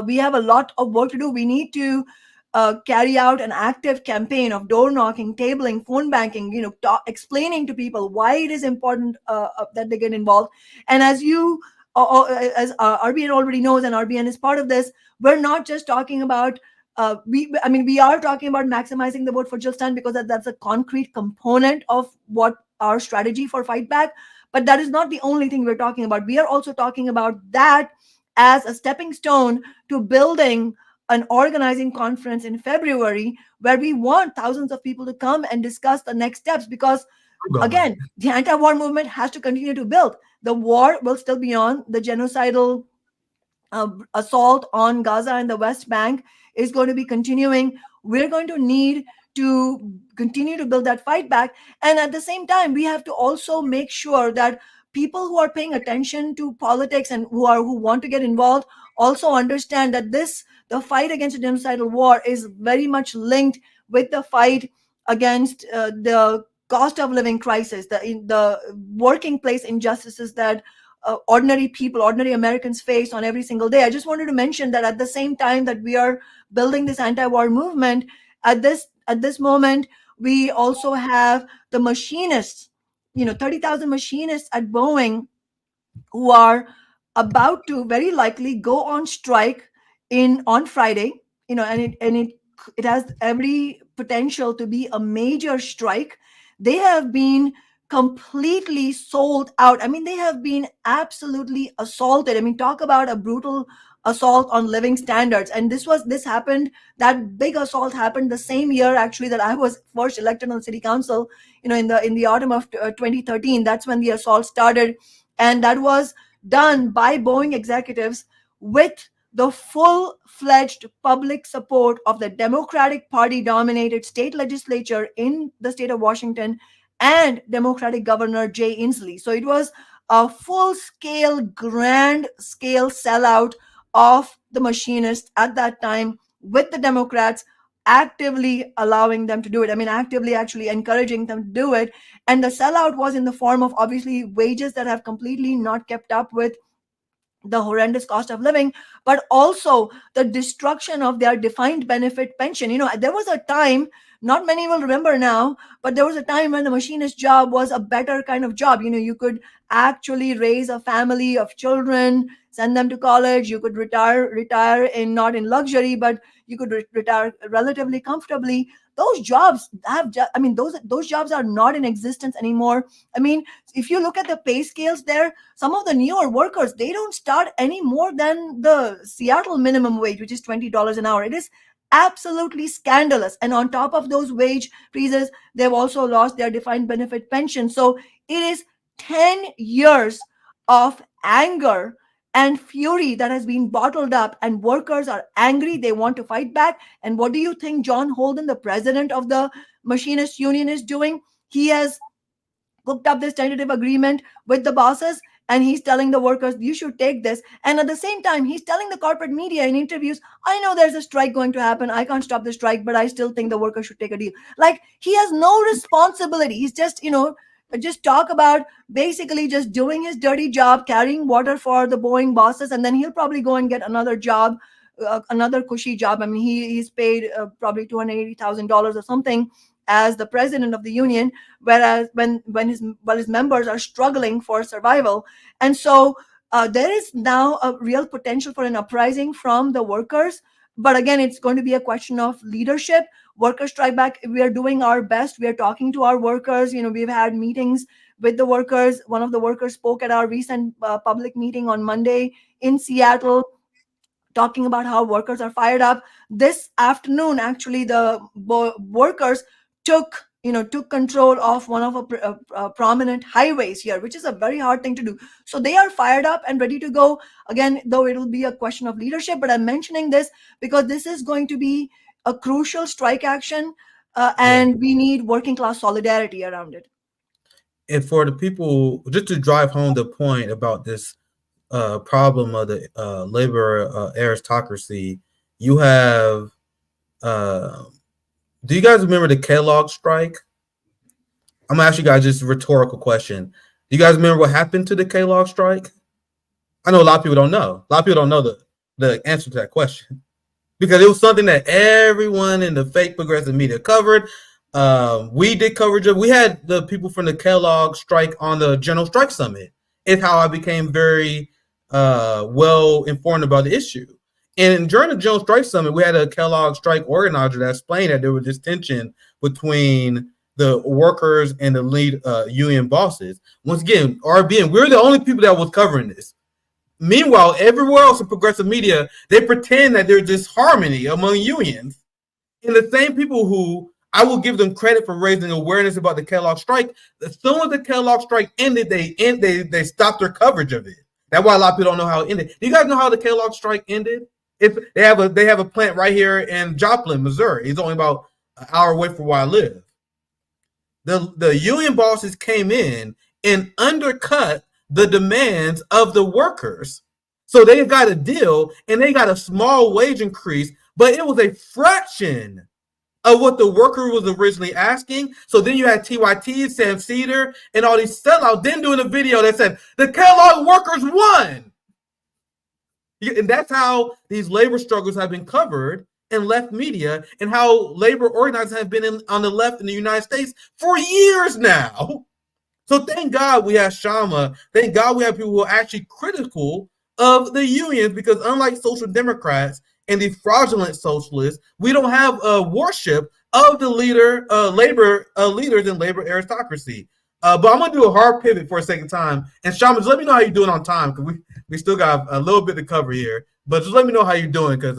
we have a lot of work to do. We need to carry out an active campaign of door knocking, tabling, phone banking, explaining to people why it is important that they get involved. And as RBN already knows, and RBN is part of this, we're not just talking about we are talking about maximizing the vote for Jill Stein because that's a concrete component of what our strategy for fight back. But that is not the only thing we're talking about. We are also talking about that as a stepping stone to building an organizing conference in February where we want thousands of people to come and discuss the next steps, because again, the anti-war movement has to continue to build. The war will still be on. The genocidal assault on Gaza and the West Bank is going to be continuing. We're going to need to continue to build that fight back. And at the same time, we have to also make sure that people who are paying attention to politics and who want to get involved also understand that the fight against the genocidal war is very much linked with the fight against the cost of living crisis, the working place injustices that ordinary people, ordinary Americans face on every single day. I just wanted to mention that at the same time that we are building this anti-war movement, at this moment, we also have the machinists, 30,000 machinists at Boeing who are about to very likely go on strike on Friday, and it has every potential to be a major strike. They have been completely sold out. I mean, they have been absolutely assaulted. I mean, talk about a brutal assault on living standards. And that big assault happened the same year actually that I was first elected on the city council, in the autumn of 2013. That's when the assault started. And that was done by Boeing executives with the full-fledged public support of the Democratic Party-dominated state legislature in the state of Washington and Democratic Governor Jay Inslee. So it was a full-scale, grand-scale sellout of the machinists at that time, with the Democrats actively allowing them to do it. I mean, actively actually encouraging them to do it. And the sellout was in the form of obviously wages that have completely not kept up with the horrendous cost of living, but also the destruction of their defined benefit pension. There was a time, not many will remember now, but there was a time when the machinist job was a better kind of job. You could actually raise a family of children, send them to college. You could retire not in luxury, but you could retire relatively comfortably. Those jobs those jobs are not in existence anymore. I mean, if you look at the pay scales there, some of the newer workers, they don't start any more than the Seattle minimum wage, which is $20 an hour. It is absolutely scandalous. And on top of those wage freezes, they've also lost their defined benefit pension. So it is 10 years of anger and fury that has been bottled up, and workers are angry. They want to fight back. And what do you think John Holden, the president of the machinist union, is doing? He has cooked up this tentative agreement with the bosses, and he's telling the workers, you should take this. And at the same time, he's telling the corporate media in interviews, I know there's a strike going to happen. I can't stop the strike, but I still think the workers should take a deal. Like, he has no responsibility. He's just talk about basically just doing his dirty job, carrying water for the Boeing bosses, and then he'll probably go and get another job, another cushy job. I mean, he's paid probably $280,000 or something as the president of the union, whereas when his members are struggling for survival. And so there is now a real potential for an uprising from the workers. But again, it's going to be a question of leadership. Workers strike back. We are doing our best. We are talking to our workers. We've had meetings with the workers. One of the workers spoke at our recent public meeting on Monday in Seattle, talking about how workers are fired up. This afternoon, actually, the workers took control of one of a prominent highways here, which is a very hard thing to do. So they are fired up and ready to go. Again, though it will be a question of leadership, but I'm mentioning this because this is going to be a crucial strike action, and we need working class solidarity around it. And for the people, just to drive home the point about this problem of the labor aristocracy, you have do you guys remember the Kellogg strike? I'm gonna ask you guys just a rhetorical question. Do you guys remember what happened to the Kellogg strike? I know a lot of people don't know. A lot of people don't know the answer to that question, because it was something that everyone in the fake progressive media covered. We did coverage of. We had the people from the Kellogg strike on the General Strike Summit. It's how I became very well informed about the issue. And during the General Strike Summit, we had a Kellogg strike organizer that explained that there was this tension between the workers and the lead union bosses. Once again, RBN, we're the only people that was covering this. Meanwhile, everywhere else in progressive media, they pretend that there's this harmony among unions. And the same people who I will give them credit for raising awareness about the Kellogg strike, as soon as the Kellogg strike ended, they stopped their coverage of it. That's why a lot of people don't know how it ended. Do you guys know how the Kellogg strike ended? They have a plant right here in Joplin, Missouri. It's only about an hour away from where I live. The union bosses came in and undercut the demands of the workers. So they got a deal and they got a small wage increase, but it was a fraction of what the worker was originally asking. So then you had TYT, Sam Cedar, and all these sellouts then doing a video that said the Kellogg workers won. And that's how these labor struggles have been covered in left media and how labor organizers have been on the left in the United States for years now. So thank God we have Kshama. Thank God we have people who are actually critical of the unions, because unlike social democrats and the fraudulent socialists, we don't have a worship of the labor leaders in labor aristocracy. But I'm gonna do a hard pivot for a second time. And Kshama, just let me know how you're doing on time, because we still got a little bit to cover here. But just let me know how you're doing, because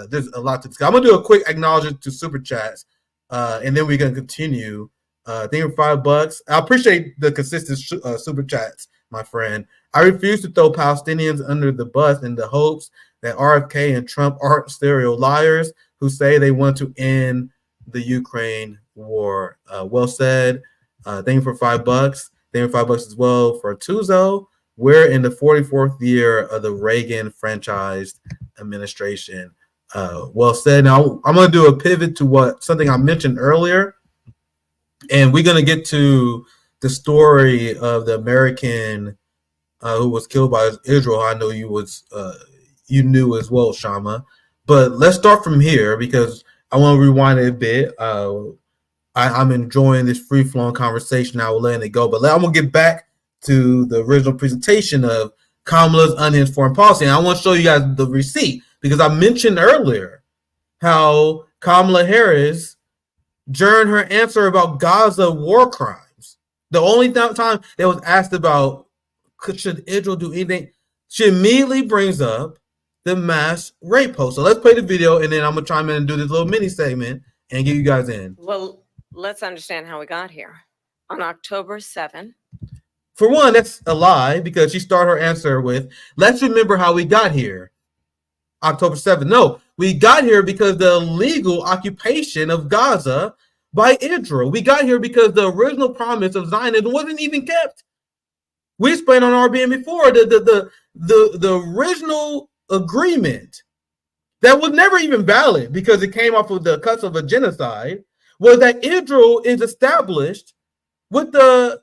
there's a lot to discuss. I'm gonna do a quick acknowledgement to super chats, and then we're gonna continue. Thank you for $5. I appreciate the consistent super chats, my friend. I refuse to throw Palestinians under the bus in the hopes that RFK and Trump aren't stereo liars who say they want to end the Ukraine war. Well said. Thank you for $5. Thank you for $5 as well for Tuzo. We're in the 44th year of the Reagan franchised administration. Well said. Now I'm going to do a pivot to something I mentioned earlier. And we're going to get to the story of the American who was killed by Israel. I know you knew as well, Kshama. But let's start from here, because I want to rewind it a bit. I'm enjoying this free-flowing conversation. I will let it go. But I'm going to get back to the original presentation of Kamala's unhinged foreign policy. And I want to show you guys the receipt, because I mentioned earlier how Kamala Harris, during her answer about Gaza war crimes, the only time that was asked about should Israel do anything, she immediately brings up the mass rape post. So let's play the video, and then I'm going to chime in and do this little mini segment and get you guys in. Well, let's understand how we got here. On October 7th. For one, that's a lie, because she started her answer with, let's remember how we got here. October 7th. No, we got here because the illegal occupation of Gaza by Israel. We got here because the original promise of Zionism wasn't even kept. We explained on RBN before the original agreement that was never even valid, because it came off of the cuts of a genocide, was that Israel is established with the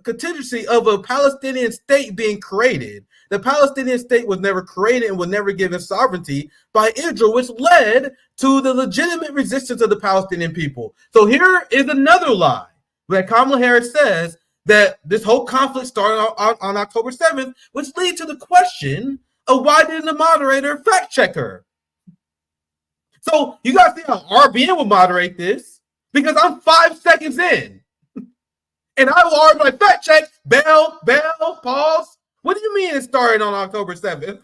contingency of a Palestinian state being created. The Palestinian state was never created and was never given sovereignty by Israel, which led to the legitimate resistance of the Palestinian people. So here is another lie that Kamala Harris says, that this whole conflict started on October 7th, which leads to the question of why didn't the moderator fact check her? So you guys see how RBN will moderate this, because I'm 5 seconds in. And I will already my fact check, bell, pause. What do you mean it started on October 7th?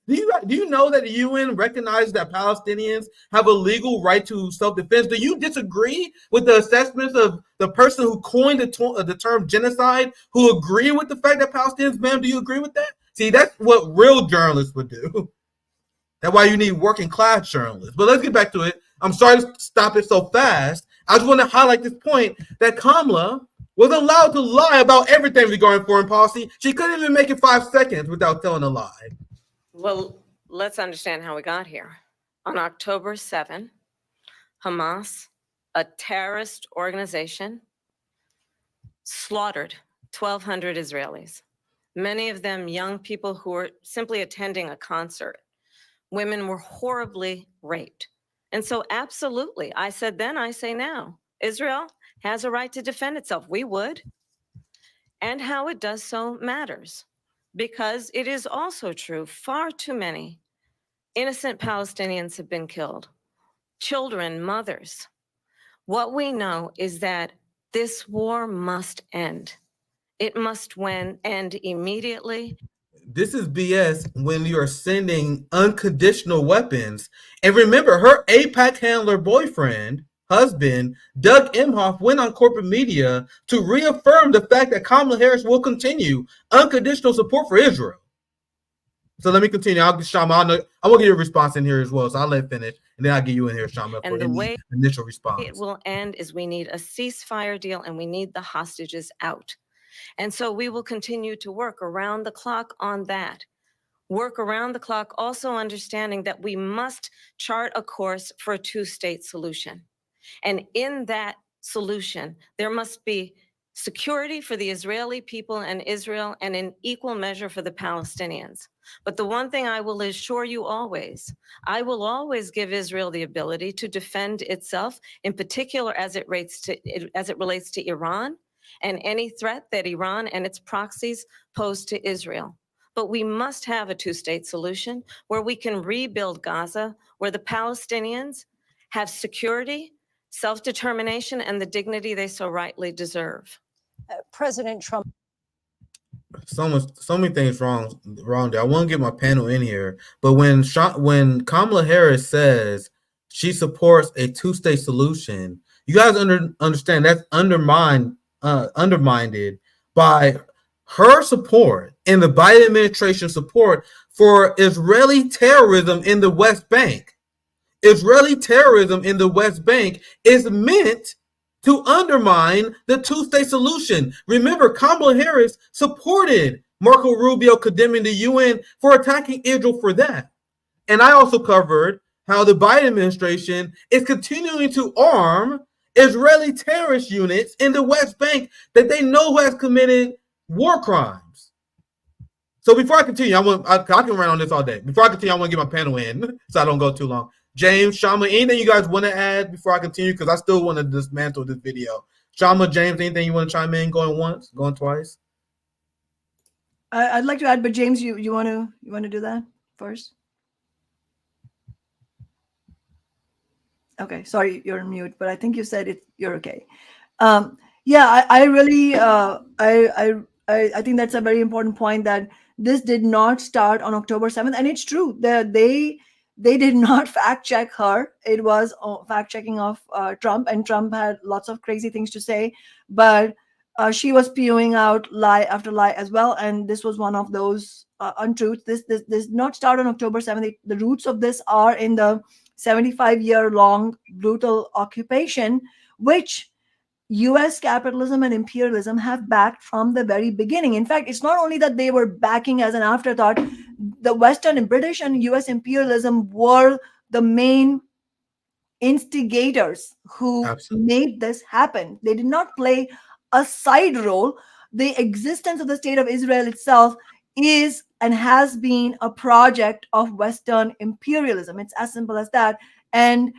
Do you know that the UN recognizes that Palestinians have a legal right to self-defense? Do you disagree with the assessments of the person who coined the term genocide, who agree with the fact that Palestinians, ma'am, do you agree with that? See, that's what real journalists would do. That's why you need working class journalists. But let's get back to it. I'm sorry to stop it so fast. I just want to highlight this point that Kamala was allowed to lie about everything regarding foreign policy. She couldn't even make it 5 seconds without telling a lie. Well, let's understand how we got here. On October 7th, Hamas, a terrorist organization, slaughtered 1,200 Israelis, many of them young people who were simply attending a concert. Women were horribly raped. And so absolutely, I said then, I say now, Israel has a right to defend itself. We would. And how it does so matters, because it is also true, far too many innocent Palestinians have been killed, children, mothers. What we know is that this war must end. It must end immediately. This is BS when you are sending unconditional weapons. And remember, her AIPAC handler boyfriend, husband, Doug Emhoff, went on corporate media to reaffirm the fact that Kamala Harris will continue unconditional support for Israel. So let me continue. I'm going to give you a response in here as well. So I'll let it finish, and then I'll get you in here, Kshama, for any initial response. It will end is we need a ceasefire deal, and we need the hostages out. And so we will continue to work around the clock on that. Work around the clock, also understanding that we must chart a course for a two-state solution. And in that solution, there must be security for the Israeli people and Israel, and in equal measure for the Palestinians. But the one thing I will assure you always, I will always give Israel the ability to defend itself, in particular as it relates to Iran and any threat that Iran and its proxies pose to Israel. But we must have a two-state solution where we can rebuild Gaza, where the Palestinians have security, self-determination, and the dignity they so rightly deserve. President Trump. So many things wrong there. I want to get my panel in here, but when Kamala Harris says she supports a two-state solution, you guys understand that's undermined by her support and the Biden administration support for Israeli terrorism in the West Bank. Israeli terrorism in the West Bank is meant to undermine the two-state solution. Remember, Kamala Harris supported Marco Rubio condemning the UN for attacking Israel for that. And I also covered how the Biden administration is continuing to arm Israeli terrorist units in the West Bank that they know has committed war crimes. So before I continue, I can run on this all day. Before I continue, I want to get my panel in so I don't go too long. James, Kshama, anything you guys want to add before I continue? Because I still want to dismantle this video. Kshama, James, anything you want to chime in? Going once, going twice? I'd like to add, but James, you want to do that first? Okay, sorry, you're on mute, but I think you said you're okay. Yeah, I really I think that's a very important point, that this did not start on October 7th, and it's true that they did not fact check her. It was fact checking of Trump, and Trump had lots of crazy things to say, but she was spewing out lie after lie as well, and this was one of those untruths. This did not start on October 7th. The roots of this are in the 75-year-long brutal occupation, which US capitalism and imperialism have backed from the very beginning. In fact, it's not only that they were backing as an afterthought. The Western and British and US imperialism were the main instigators who made this happen. They did not play a side role. The existence of the state of Israel itself is and has been a project of Western imperialism. It's as simple as that. And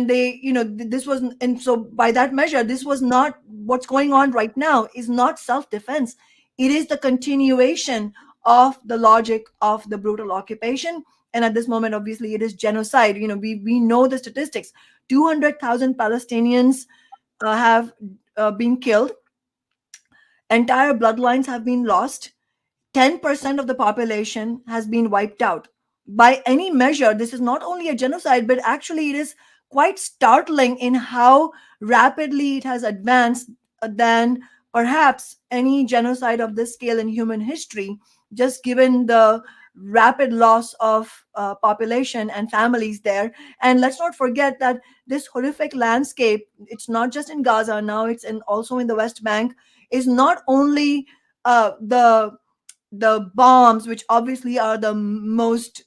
they, this was, and so by that measure, this was not what's going on right now is not self-defense. It is the continuation of the logic of the brutal occupation. And at this moment, obviously, it is genocide. We know the statistics. 200,000 Palestinians have been killed. Entire bloodlines have been lost. 10% of the population has been wiped out. By any measure, this is not only a genocide, but actually it is quite startling in how rapidly it has advanced than perhaps any genocide of this scale in human history, just given the rapid loss of population and families there. And let's not forget that this horrific landscape, it's not just in Gaza, now it's also in the West Bank, is not only the bombs, which obviously are the most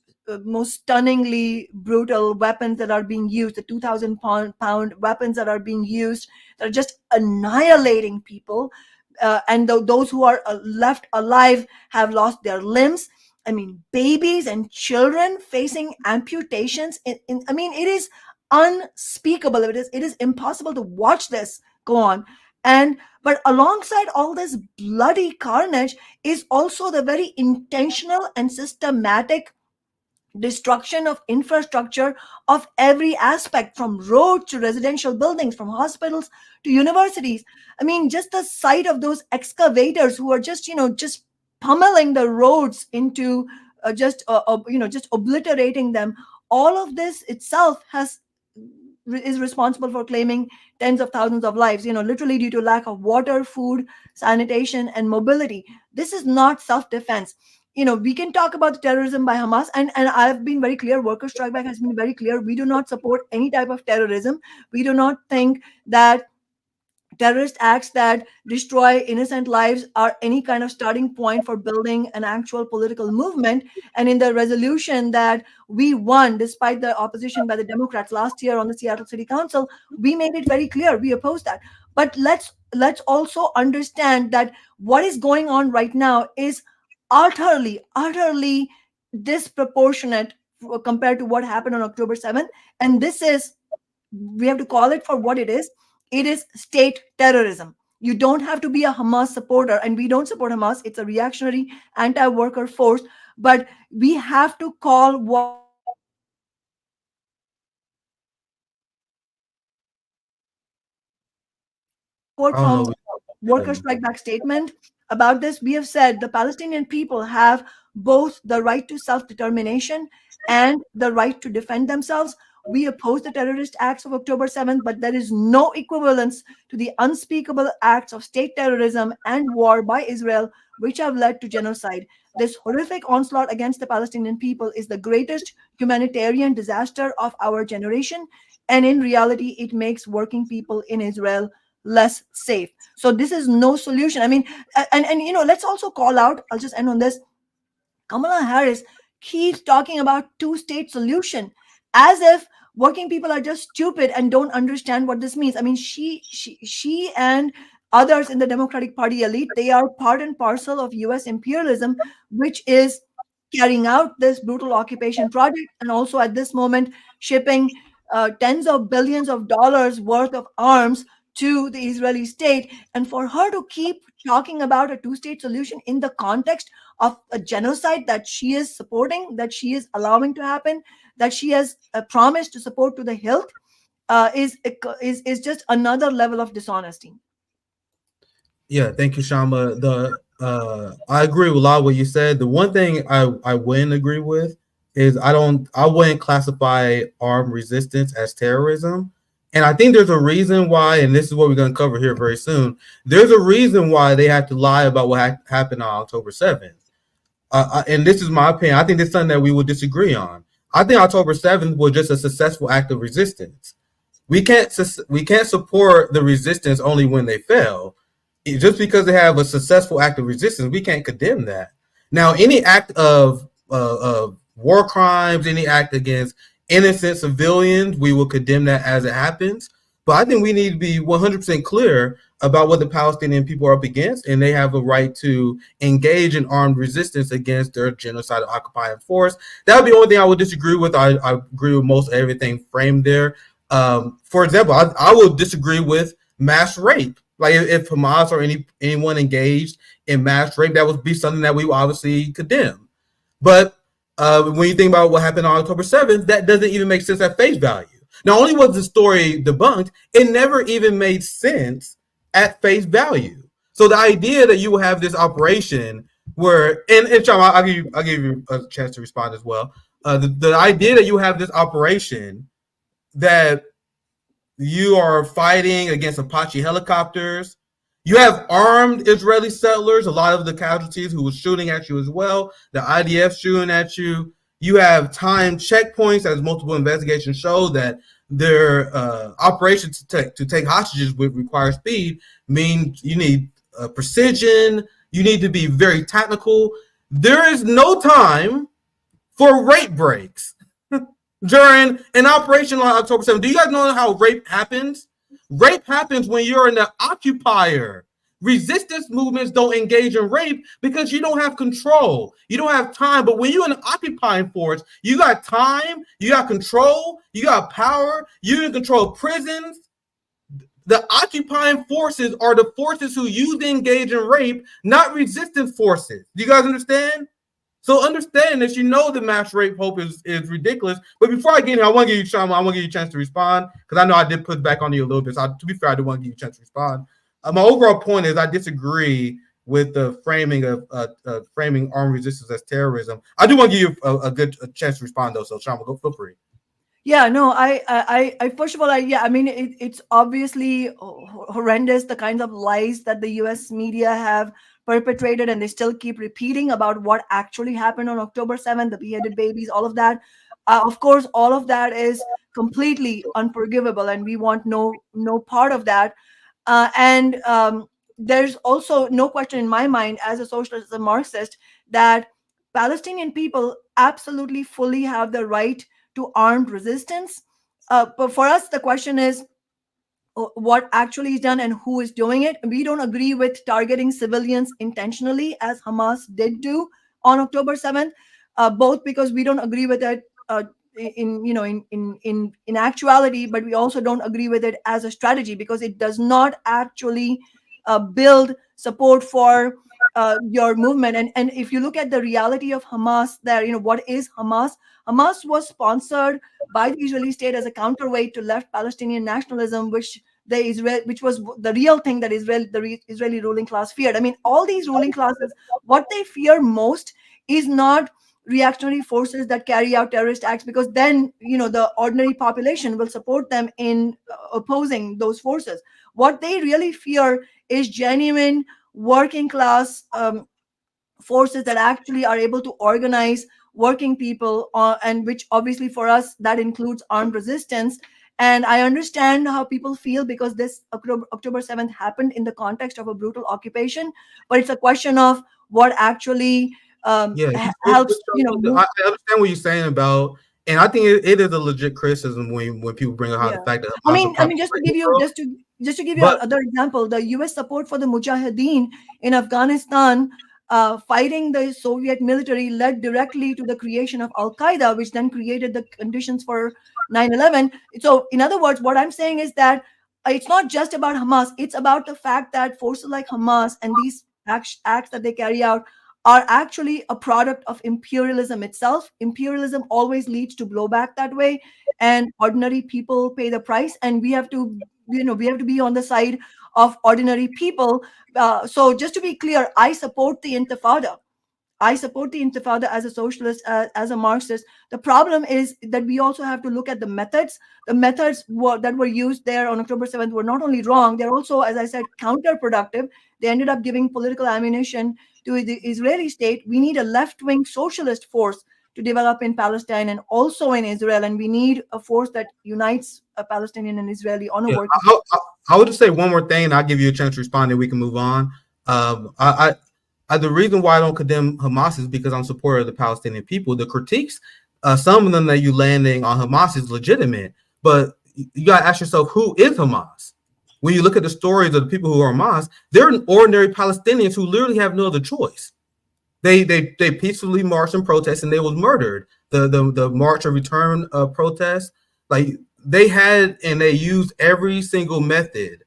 stunningly brutal weapons that are being used, the 2,000-pound weapons that are being used, that are just annihilating people. And those who are left alive have lost their limbs. I mean, babies and children facing amputations. It is unspeakable. It is impossible to watch this go on. But alongside all this bloody carnage is also the very intentional and systematic destruction of infrastructure of every aspect, from roads to residential buildings, from hospitals to universities. I mean, just the sight of those excavators who are just pummeling the roads into just obliterating them. All of this itself is responsible for claiming tens of thousands of lives, literally due to lack of water, food, sanitation, and mobility. This is not self-defense. We can talk about the terrorism by Hamas, and I've been very clear, Workers' Strike Back has been very clear. We do not support any type of terrorism. We do not think that terrorist acts that destroy innocent lives are any kind of starting point for building an actual political movement. And in the resolution that we won, despite the opposition by the Democrats last year on the Seattle City Council, we made it very clear we oppose that. But let's also understand that what is going on right now is utterly disproportionate compared to what happened on October 7th. And this is, we have to call it for what it is. It is state terrorism. You don't have to be a Hamas supporter, and we don't support Hamas. It's a reactionary anti-worker force, but we have to call what I don't know. from Worker Strike Back statement about this. We have said the Palestinian people have both the right to self-determination and the right to defend themselves. We oppose the terrorist acts of October 7th, but there is no equivalence to the unspeakable acts of state terrorism and war by Israel, which have led to genocide. This horrific onslaught against the Palestinian people is the greatest humanitarian disaster of our generation. And in reality, it makes working people in Israel less safe. So this is no solution. I mean, and you know, let's also call out, I'll just end on this. Kamala Harris keeps talking about two-state solution as if working people are just stupid and don't understand what this means. I mean, she and others in the Democratic Party elite, they are part and parcel of US imperialism, which is carrying out this brutal occupation project, and also at this moment shipping tens of billions of dollars worth of arms to the Israeli state. And for her to keep talking about a two-state solution in the context of a genocide that she is supporting, that she is allowing to happen, that she has promised to support to the hilt, is just another level of dishonesty. Yeah, thank you, Shama. I agree with a lot of what you said. The one thing I wouldn't agree with is I wouldn't classify armed resistance as terrorism. And I think there's a reason why, and this is what we're going to cover here very soon. There's a reason why they had to lie about what happened on October 7th. And this is my opinion. I think this is something that we will disagree on. I think October 7th was just a successful act of resistance. We can't support the resistance only when they fail. Just because they have a successful act of resistance, we can't condemn that. Now, any act of war crimes, any act against innocent civilians, we will condemn that as it happens. But I think we need to be 100% clear about what the Palestinian people are up against, and they have a right to engage in armed resistance against their genocidal occupying force. That would be the only thing I would disagree with. I agree with most everything framed there. For example, I would disagree with mass rape. Like if Hamas or anyone engaged in mass rape, that would be something that we would obviously condemn. But when you think about what happened on October 7th, that doesn't even make sense at face value. Not only was the story debunked, it never even made sense at face value. So the idea that you will have this operation where, and Sean, I'll give you a chance to respond as well. The idea that you have this operation that you are fighting against Apache helicopters. You have armed Israeli settlers, a lot of the casualties who were shooting at you as well, the IDF shooting at you. You have timed checkpoints, as multiple investigations show that their operations to take hostages would require speed, means you need precision, you need to be very technical. There is no time for rape breaks during an operation on October 7th. Do you guys know how rape happens? Rape happens when you're in the occupier. Resistance movements don't engage in rape because you don't have control. You don't have time. But when you're in an occupying force, you got time, you got control, you got power, you can control prisons. The occupying forces are the forces who usually engage in rape, not resistance forces. Do you guys understand? So understand that you know the mass rape hope is ridiculous. But before I get in, I want to give you, Shama, I want to give you a chance to respond because I know I did put back on you a little bit. So to be fair, I do want to give you a chance to respond. My overall point is I disagree with the framing of framing armed resistance as terrorism. I do want to give you a good chance to respond though. So Shama, go feel free. Yeah, no, I first of all, I mean, it's obviously horrendous, the kinds of lies that the US media have perpetrated, and they still keep repeating about what actually happened on October 7th, the beheaded babies, all of that. Of course, all of that is completely unforgivable, and we want no part of that. And there's also no question in my mind, as a socialist, as a Marxist, that Palestinian people absolutely fully have the right to armed resistance. But for us, the question is what actually is done and who is doing it. We don't agree with targeting civilians intentionally, as Hamas did do on October 7th, both because we don't agree with it in actuality, but we also don't agree with it as a strategy because it does not actually build support for your movement. And if you look at the reality of Hamas, there, what is Hamas? Hamas was sponsored by the Israeli state as a counterweight to left Palestinian nationalism, which was the real thing that the Israeli ruling class feared. I mean, all these ruling classes, what they fear most is not reactionary forces that carry out terrorist acts, because then the ordinary population will support them in opposing those forces. What they really fear is genuine working class forces that actually are able to organize working people, and which obviously for us that includes armed resistance. And I understand how people feel because this October 7th happened in the context of a brutal occupation, but it's a question of what actually Yeah, helps move. I understand what you're saying about, and I think it is a legit criticism when people bring up how the Yeah, fact that I Hamas are mean, I probably mean, world. just to give you But another example, the U.S. support for the Mujahideen in Afghanistan, fighting the Soviet military, led directly to the creation of Al Qaeda, which then created the conditions for 9/11. So, in other words, what I'm saying is that it's not just about Hamas; it's about the fact that forces like Hamas and these acts that they carry out are actually a product of imperialism itself. Imperialism always leads to blowback that way, and ordinary people pay the price, and we have to be on the side of ordinary people. So just to be clear, I support the Intifada. I support the Intifada as a socialist, as a Marxist. The problem is that we also have to look at the methods. The methods that were used there on October 7th were not only wrong, they're also, as I said, counterproductive. They ended up giving political ammunition to the Israeli state. We need a left-wing socialist force to develop in Palestine and also in Israel. And we need a force that unites a Palestinian and Israeli on a yeah, working. I would just say one more thing, and I'll give you a chance to respond, and we can move on. The reason why I don't condemn Hamas is because I'm supporter of the Palestinian people. The critiques, some of them that you landing on Hamas is legitimate, but you got to ask yourself, who is Hamas? When you look at the stories of the people who are Hamas, they're ordinary Palestinians who literally have no other choice. They peacefully marched and protested, and they was murdered. The March of Return protest, like they used every single method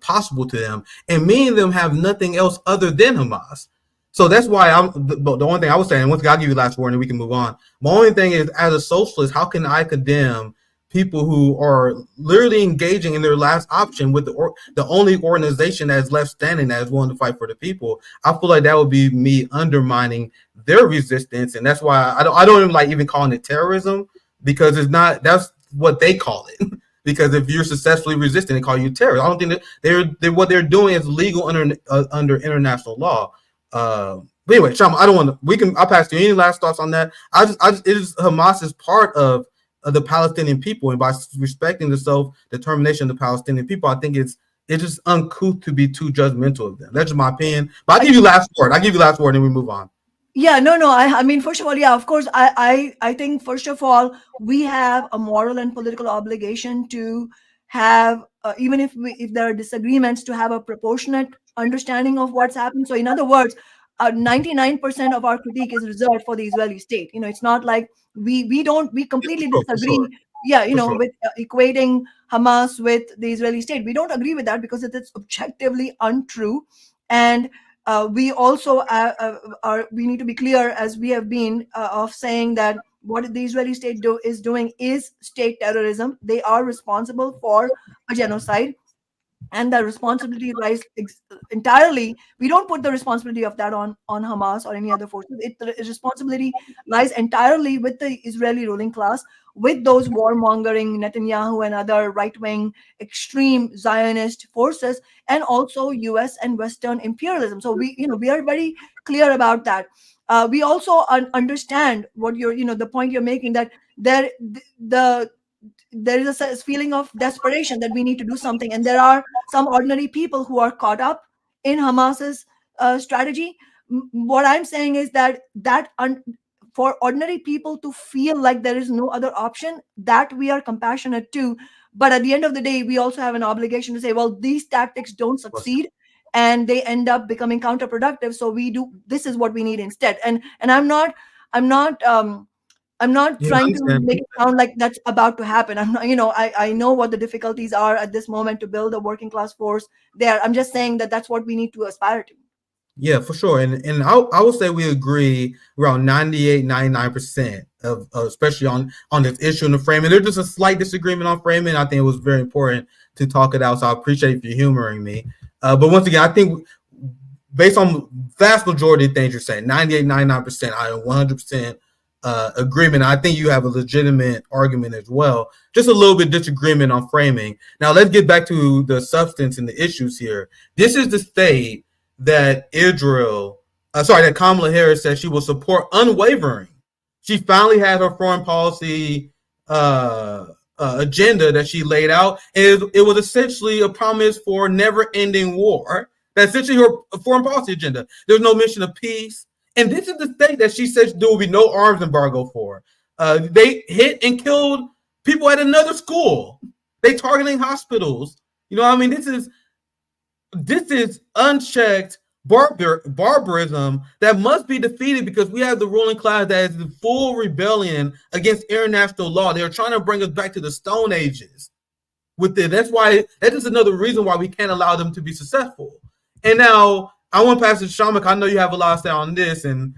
possible to them, and many of them have nothing else other than Hamas. So that's why the only thing I was saying, once again, I'll give you the last word and we can move on. My only thing is, as a socialist, how can I condemn people who are literally engaging in their last option with the only organization that is left standing that is willing to fight for the people? I feel like that would be me undermining their resistance, and that's why I don't even like even calling it terrorism, because it's not. That's what they call it. Because if you're successfully resisting, they call you terrorist. I don't think that what they're doing is legal under international law. But anyway, Kshama, I don't want to. I'll pass to you. Any last thoughts on that? It is Hamas is part of the Palestinian people, and by respecting the self-determination of the Palestinian people, I think it's just uncouth to be too judgmental of them. That's just my opinion. But I'll give you last word. And we move on. Yeah, no. I mean, first of all, yeah, of course, I think first of all, we have a moral and political obligation to have, even if there are disagreements, to have a proportionate understanding of what's happened. So, in other words, 99% of our critique is reserved for the Israeli state. It's not like we completely disagree. Sure. Yeah, Sure. with equating Hamas with the Israeli state, we don't agree with that because it is objectively untrue. And we also we need to be clear, as we have been, of saying that what the Israeli state is doing is state terrorism. They are responsible for a genocide, and the responsibility lies entirely. We don't put the responsibility of that on Hamas or any other forces. The responsibility lies entirely with the Israeli ruling class, with those warmongering Netanyahu and other right-wing extreme Zionist forces, and also U.S. and Western imperialism. So we are very clear about that. We also understand what the point you're making, that the there is a feeling of desperation that we need to do something. And there are some ordinary people who are caught up in Hamas's strategy. What I'm saying is that for ordinary people to feel like there is no other option, that we are compassionate to. But at the end of the day, we also have an obligation to say, well, these tactics don't succeed and they end up becoming counterproductive. So this is what we need instead. And I'm not Yeah, I trying to understand. make it sound like that's about to happen. I'm not, I know what the difficulties are at this moment to build a working class force there. I'm just saying that that's what we need to aspire to. Yeah, for sure. And I would say we agree around 98, 99% of especially on this issue and the framing. There's just a slight disagreement on framing. I think it was very important to talk it out. So I appreciate you humoring me. But once again, I think based on vast majority of things you're saying, 98, 99%, I am 100% agreement. I think you have a legitimate argument as well. Just a little bit disagreement on framing. Now let's get back to the substance and the issues here. This is the state that that Kamala Harris said she will support unwavering. She finally had her foreign policy agenda that she laid out. And it was essentially a promise for never-ending war. That's essentially her foreign policy agenda. There's no mention of peace. And this is the state that she says there will be no arms embargo for. They hit and killed people at another school. They targeting hospitals. You know what I mean? This is unchecked barbarism that must be defeated because we have the ruling class that is in full rebellion against international law. They're trying to bring us back to the Stone Ages with it. That is another reason why we can't allow them to be successful. And now I want to pass to Kshama. I know you have a lot to say on this, and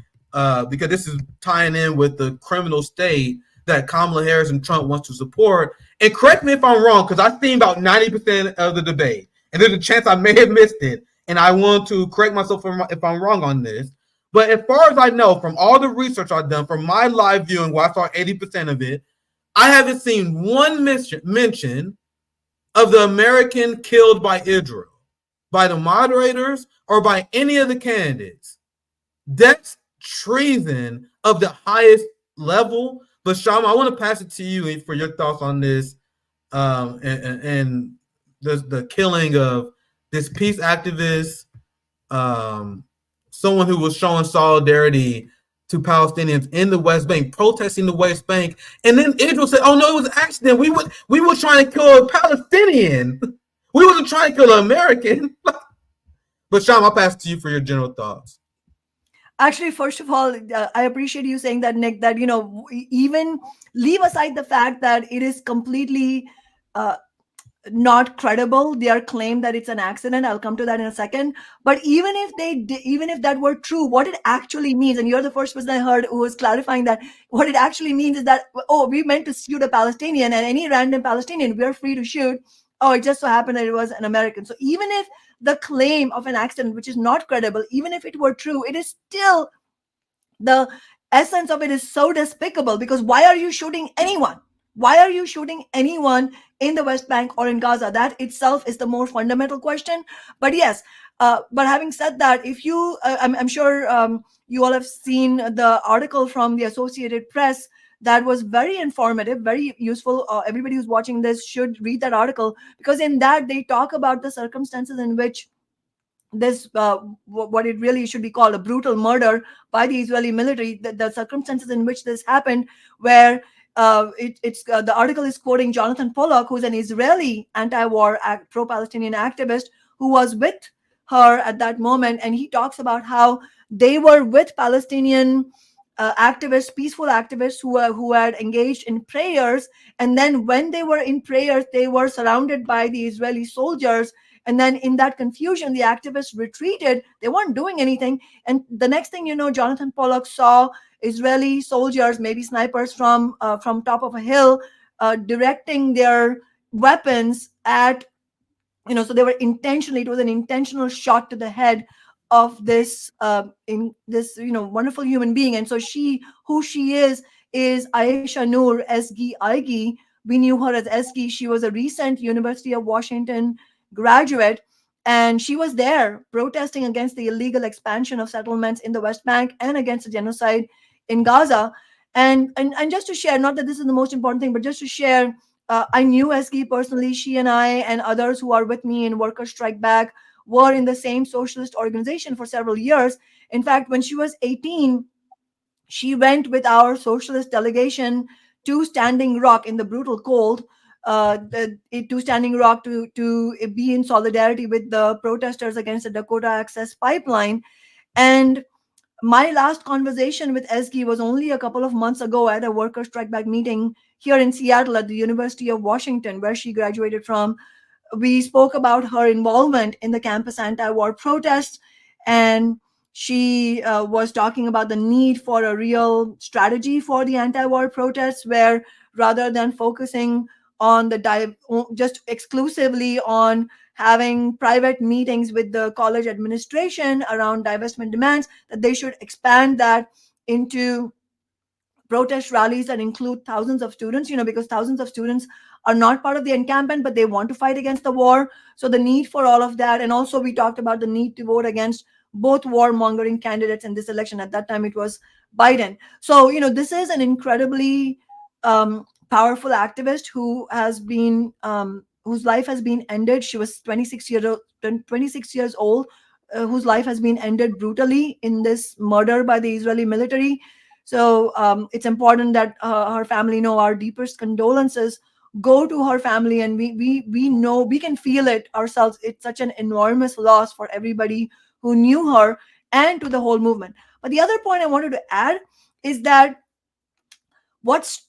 because this is tying in with the criminal state that Kamala Harris and Trump wants to support. And correct me if I'm wrong, because I've seen about 90% of the debate. And there's a chance I may have missed it, and I want to correct myself if I'm wrong on this. But as far as I know, from all the research I've done, from my live viewing, where I saw 80% of it, I haven't seen one mention of the American killed by Israel, by the moderators, or by any of the candidates. That's treason of the highest level. But Kshama, I want to pass it to you for your thoughts on this and the killing of this peace activist, someone who was showing solidarity to Palestinians in the West Bank, protesting the West Bank, and then Israel said, "Oh no, it was an accident. We were trying to kill a Palestinian. We wasn't trying to kill an American." But Kshama, I'll pass it to you for your general thoughts. Actually, first of all, I appreciate you saying that, Nick, that, even leave aside the fact that it is completely not credible, their claim that it's an accident. I'll come to that in a second. But even if that were true, what it actually means, and you're the first person I heard who was clarifying that, what it actually means is that, oh, we meant to shoot a Palestinian, and any random Palestinian, we're free to shoot. Oh, it just so happened that it was an American. So even if the claim of an accident, which is not credible, even if it were true, it is still, the essence of it is so despicable, because why are you shooting anyone? Why are you shooting anyone in the West Bank or in Gaza? That itself is the more fundamental question. But yes, but having said that, if you, I'm sure you all have seen the article from the Associated Press that was very informative, very useful. Everybody who's watching this should read that article, because in that they talk about the circumstances in which this, what it really should be called a brutal murder by the Israeli military, the circumstances in which this happened, where the article is quoting Jonathan Pollock, who's an Israeli anti-war pro-Palestinian activist who was with her at that moment, and he talks about how they were with Palestinian activists, peaceful activists who had engaged in prayers, and then when they were in prayers, they were surrounded by the Israeli soldiers, and then in that confusion, the activists retreated. They weren't doing anything, and the next thing you know, Jonathan Pollock saw Israeli soldiers, maybe snipers from top of a hill, directing their weapons at, so they were it was an intentional shot to the head of this wonderful human being. And so who she is Aisha Noor Esgi Aigi. We knew her as Esgi. She was a recent University of Washington graduate, and she was there protesting against the illegal expansion of settlements in the West Bank and against the genocide in Gaza. And just to share, not that this is the most important thing, but just to share I knew Eski personally. She and I and others who are with me in Workers Strike Back were in the same socialist organization for several years. In fact, when she was 18, she went with our socialist delegation to Standing Rock in the brutal cold, to Standing Rock to be in solidarity with the protesters against the Dakota Access Pipeline. And my last conversation with Esgi was only a couple of months ago at a worker strike back meeting here in Seattle at the University of Washington, where she graduated from. We spoke about her involvement in the campus anti-war protests, and she was talking about the need for a real strategy for the anti-war protests, where rather than focusing on just exclusively on having private meetings with the college administration around divestment demands, that they should expand that into protest rallies that include thousands of students, because thousands of students are not part of the encampment, but they want to fight against the war. So the need for all of that. And also we talked about the need to vote against both warmongering candidates in this election. At that time, it was Biden. So, this is an incredibly powerful activist who has been, whose life has been ended. She was 26 years old, whose life has been ended brutally in this murder by the Israeli military. So it's important that her family know our deepest condolences go to her family, and we know, we can feel it ourselves. It's such an enormous loss for everybody who knew her and to the whole movement. But the other point I wanted to add is that what's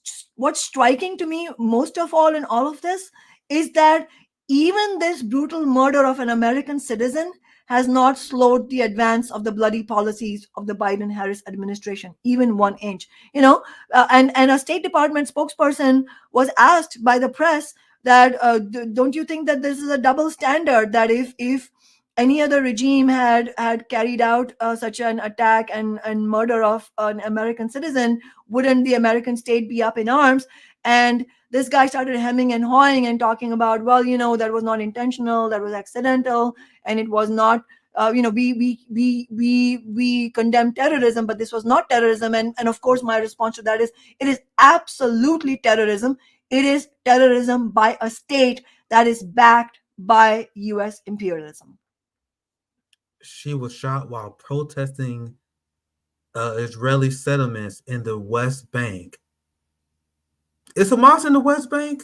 striking to me most of all in all of this is that even this brutal murder of an American citizen has not slowed the advance of the bloody policies of the Biden-Harris administration, even 1 inch. And a State Department spokesperson was asked by the press that, don't you think that this is a double standard, that if any other regime had carried out such an attack and murder of an American citizen, wouldn't the American state be up in arms? And this guy started hemming and hawing and talking about, well, that was not intentional, that was accidental, and it was not, we condemn terrorism, but this was not terrorism. And of course, my response to that is, it is absolutely terrorism. It is terrorism by a state that is backed by U.S. imperialism. She was shot while protesting Israeli settlements in the West Bank. Is Hamas in the West Bank?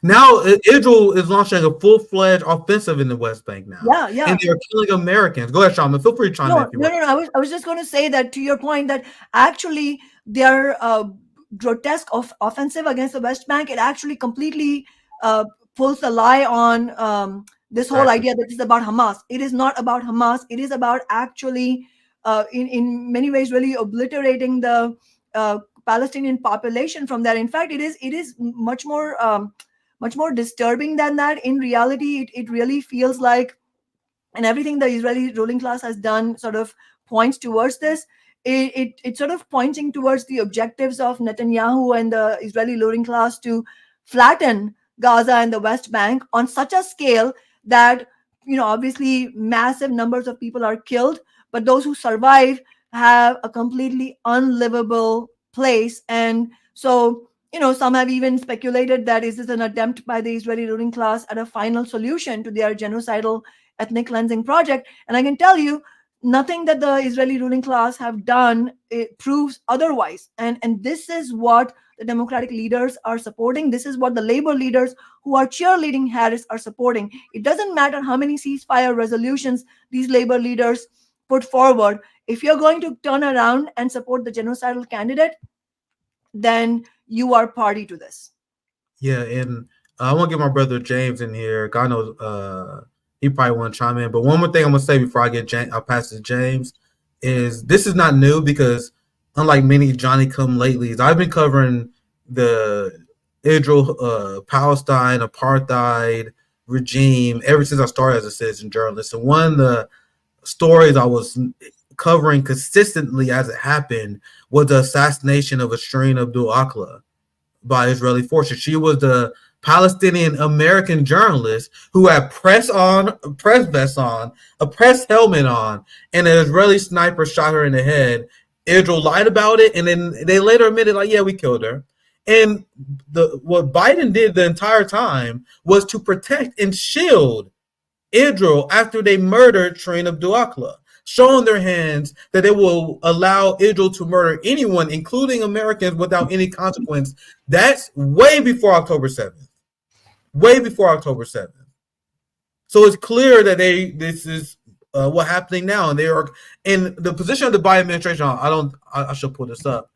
Now Israel is launching a full-fledged offensive in the West Bank now. Yeah. And they're killing Americans. Go ahead, Kshama. Feel free to chime in if you want. No. I was just going to say that, to your point, that actually their grotesque offensive against the West Bank, it actually completely pulls the lie on this whole idea that it's about Hamas. It is not about Hamas. It is about actually, in many ways, really obliterating the Palestinian population from there. In fact, it is much more disturbing than that. In reality, it really feels like, and everything the Israeli ruling class has done sort of points towards this. It's sort of pointing towards the objectives of Netanyahu and the Israeli ruling class to flatten Gaza and the West Bank on such a scale that, obviously massive numbers of people are killed, but those who survive have a completely unlivable place. And so, some have even speculated that is this an attempt by the Israeli ruling class at a final solution to their genocidal ethnic cleansing project. And I can tell you, nothing that the Israeli ruling class have done, it proves otherwise. And this is what the Democratic leaders are supporting. This is what the labor leaders who are cheerleading Harris are supporting. It doesn't matter how many ceasefire resolutions these labor leaders put forward. If you're going to turn around and support the genocidal candidate, then you are party to this. Yeah, and I want to get my brother James in here. God knows he probably want to chime in. But one more thing I'm going to say before I'll pass to James is this is not new, because unlike many Johnny-come-latelys, I've been covering the Israel-Palestine apartheid regime ever since I started as a citizen journalist. And one of the stories I was covering consistently as it happened was the assassination of Shireen Abdul Akleh by Israeli forces. She was the Palestinian American journalist who had press vests on, a press helmet on, and an Israeli sniper shot her in the head. Israel lied about it, and then they later admitted, like, yeah, we killed her. And what Biden did the entire time was to protect and shield Israel after they murdered Train Abdul Akla, showing their hands that they will allow Israel to murder anyone, including Americans, without any consequence. That's way before October 7th. Way before October 7th. So it's clear that this is what's happening now, and they are in the position of the Biden administration. I should pull this up.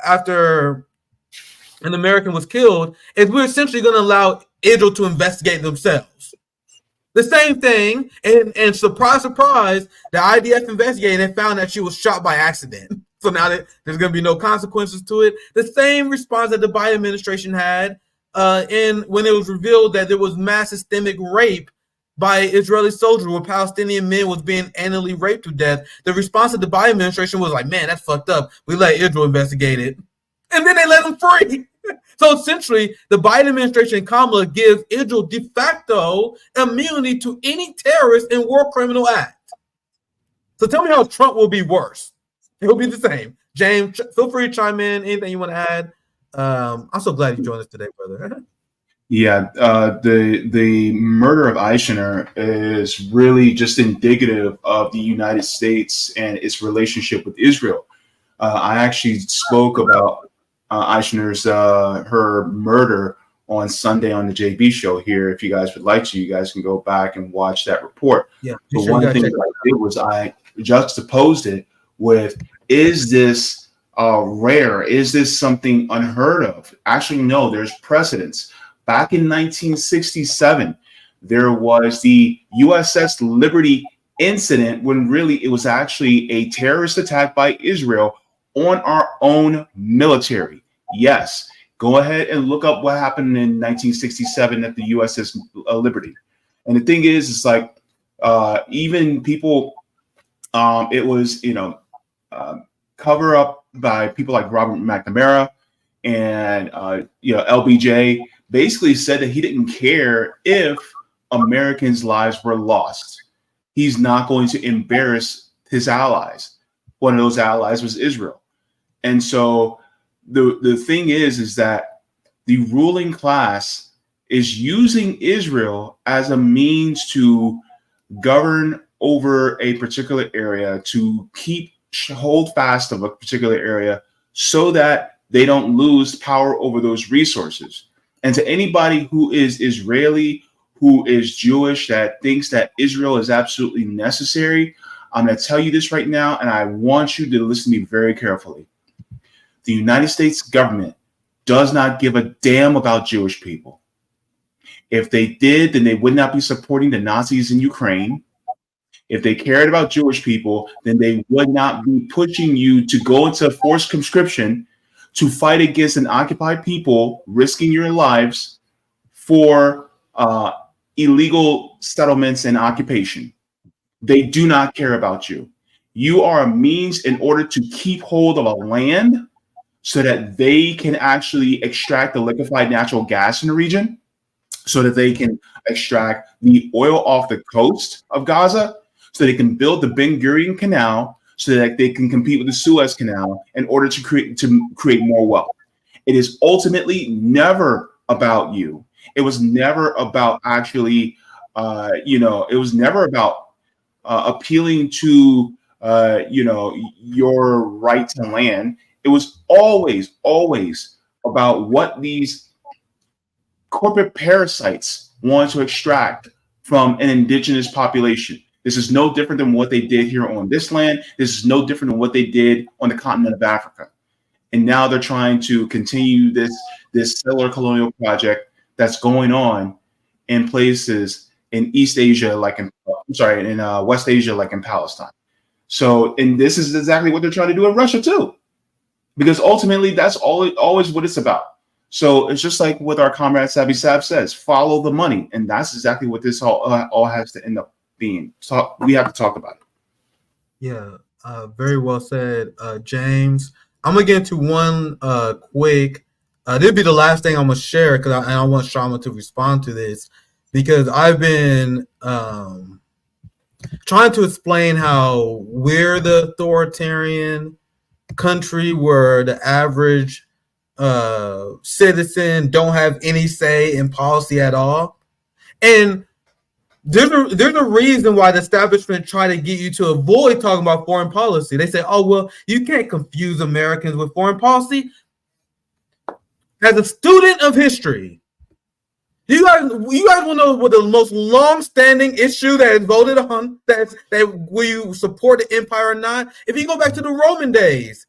After an American was killed, is we're essentially going to allow Israel to investigate themselves. The same thing, and surprise, surprise, the IDF investigated and found that she was shot by accident. So now that there's going to be no consequences to it. The same response that the Biden administration had when it was revealed that there was mass systemic rape by Israeli soldiers where Palestinian men was being annually raped to death. The response of the Biden administration was like, man, that's fucked up. We let Israel investigate it. And then they let them free. So essentially, the Biden administration and Kamala gives Israel de facto immunity to any terrorist and war criminal act. So tell me how Trump will be worse. It will be the same. James, feel free to chime in. Anything you want to add? I'm so glad you joined us today, brother. Yeah, the murder of Eichner is really just indicative of the United States and its relationship with Israel. I actually spoke about Eichner's her murder on Sunday on the JB show here. If you guys would like to, you guys can go back and watch that report. Yeah. But one thing that I did was I juxtaposed it with, is this rare? Is this something unheard of? Actually, no, there's precedence. Back in 1967, there was the USS Liberty incident when really it was actually a terrorist attack by Israel on our own military. Yes, go ahead and look up what happened in 1967 at the USS Liberty. And the thing is, it's like even people, it was, cover up by people like Robert McNamara and, LBJ basically said that he didn't care if Americans' lives were lost. He's not going to embarrass his allies. One of those allies was Israel. And so the thing is that the ruling class is using Israel as a means to govern over a particular area, to hold fast of a particular area so that they don't lose power over those resources. And to anybody who is Israeli, who is Jewish, that thinks that Israel is absolutely necessary, I'm going to tell you this right now, and I want you to listen to me very carefully. The United States government does not give a damn about Jewish people. If they did, then they would not be supporting the Nazis in Ukraine. If they cared about Jewish people, then they would not be pushing you to go into forced conscription to fight against an occupied people, risking your lives for illegal settlements and occupation. They do not care about you. You are a means in order to keep hold of a land so that they can actually extract the liquefied natural gas in the region, so that they can extract the oil off the coast of Gaza, so they can build the Ben Gurion Canal, so that they can compete with the Suez Canal in order to create more wealth. It is ultimately never about you. It was never about actually, it was never about appealing to, your right to land. It was always about what these corporate parasites want to extract from an indigenous population. This is no different than what they did here on this land. This is no different than what they did on the continent of Africa. And now they're trying to continue this settler colonial project that's going on in places in East Asia, in West Asia, like in Palestine. So, and this is exactly what they're trying to do in Russia too, because ultimately that's always what it's about. So it's just like what our comrade Sabi Sab says, follow the money. And that's exactly what this all has to end up being. So we have to talk about it. Yeah, very well said, James. I'm gonna get into one quick. This will be the last thing I'm gonna share because I want Kshama to respond to this, because I've been trying to explain how we're the authoritarian country where the average citizen, don't have any say in policy at all. And there's a reason why the establishment try to get you to avoid talking about foreign policy. They say, oh, well, you can't confuse Americans with foreign policy. As a student of history, you guys want to know what the most long-standing issue that is voted on, that will you support the empire or not? If you go back to the Roman days,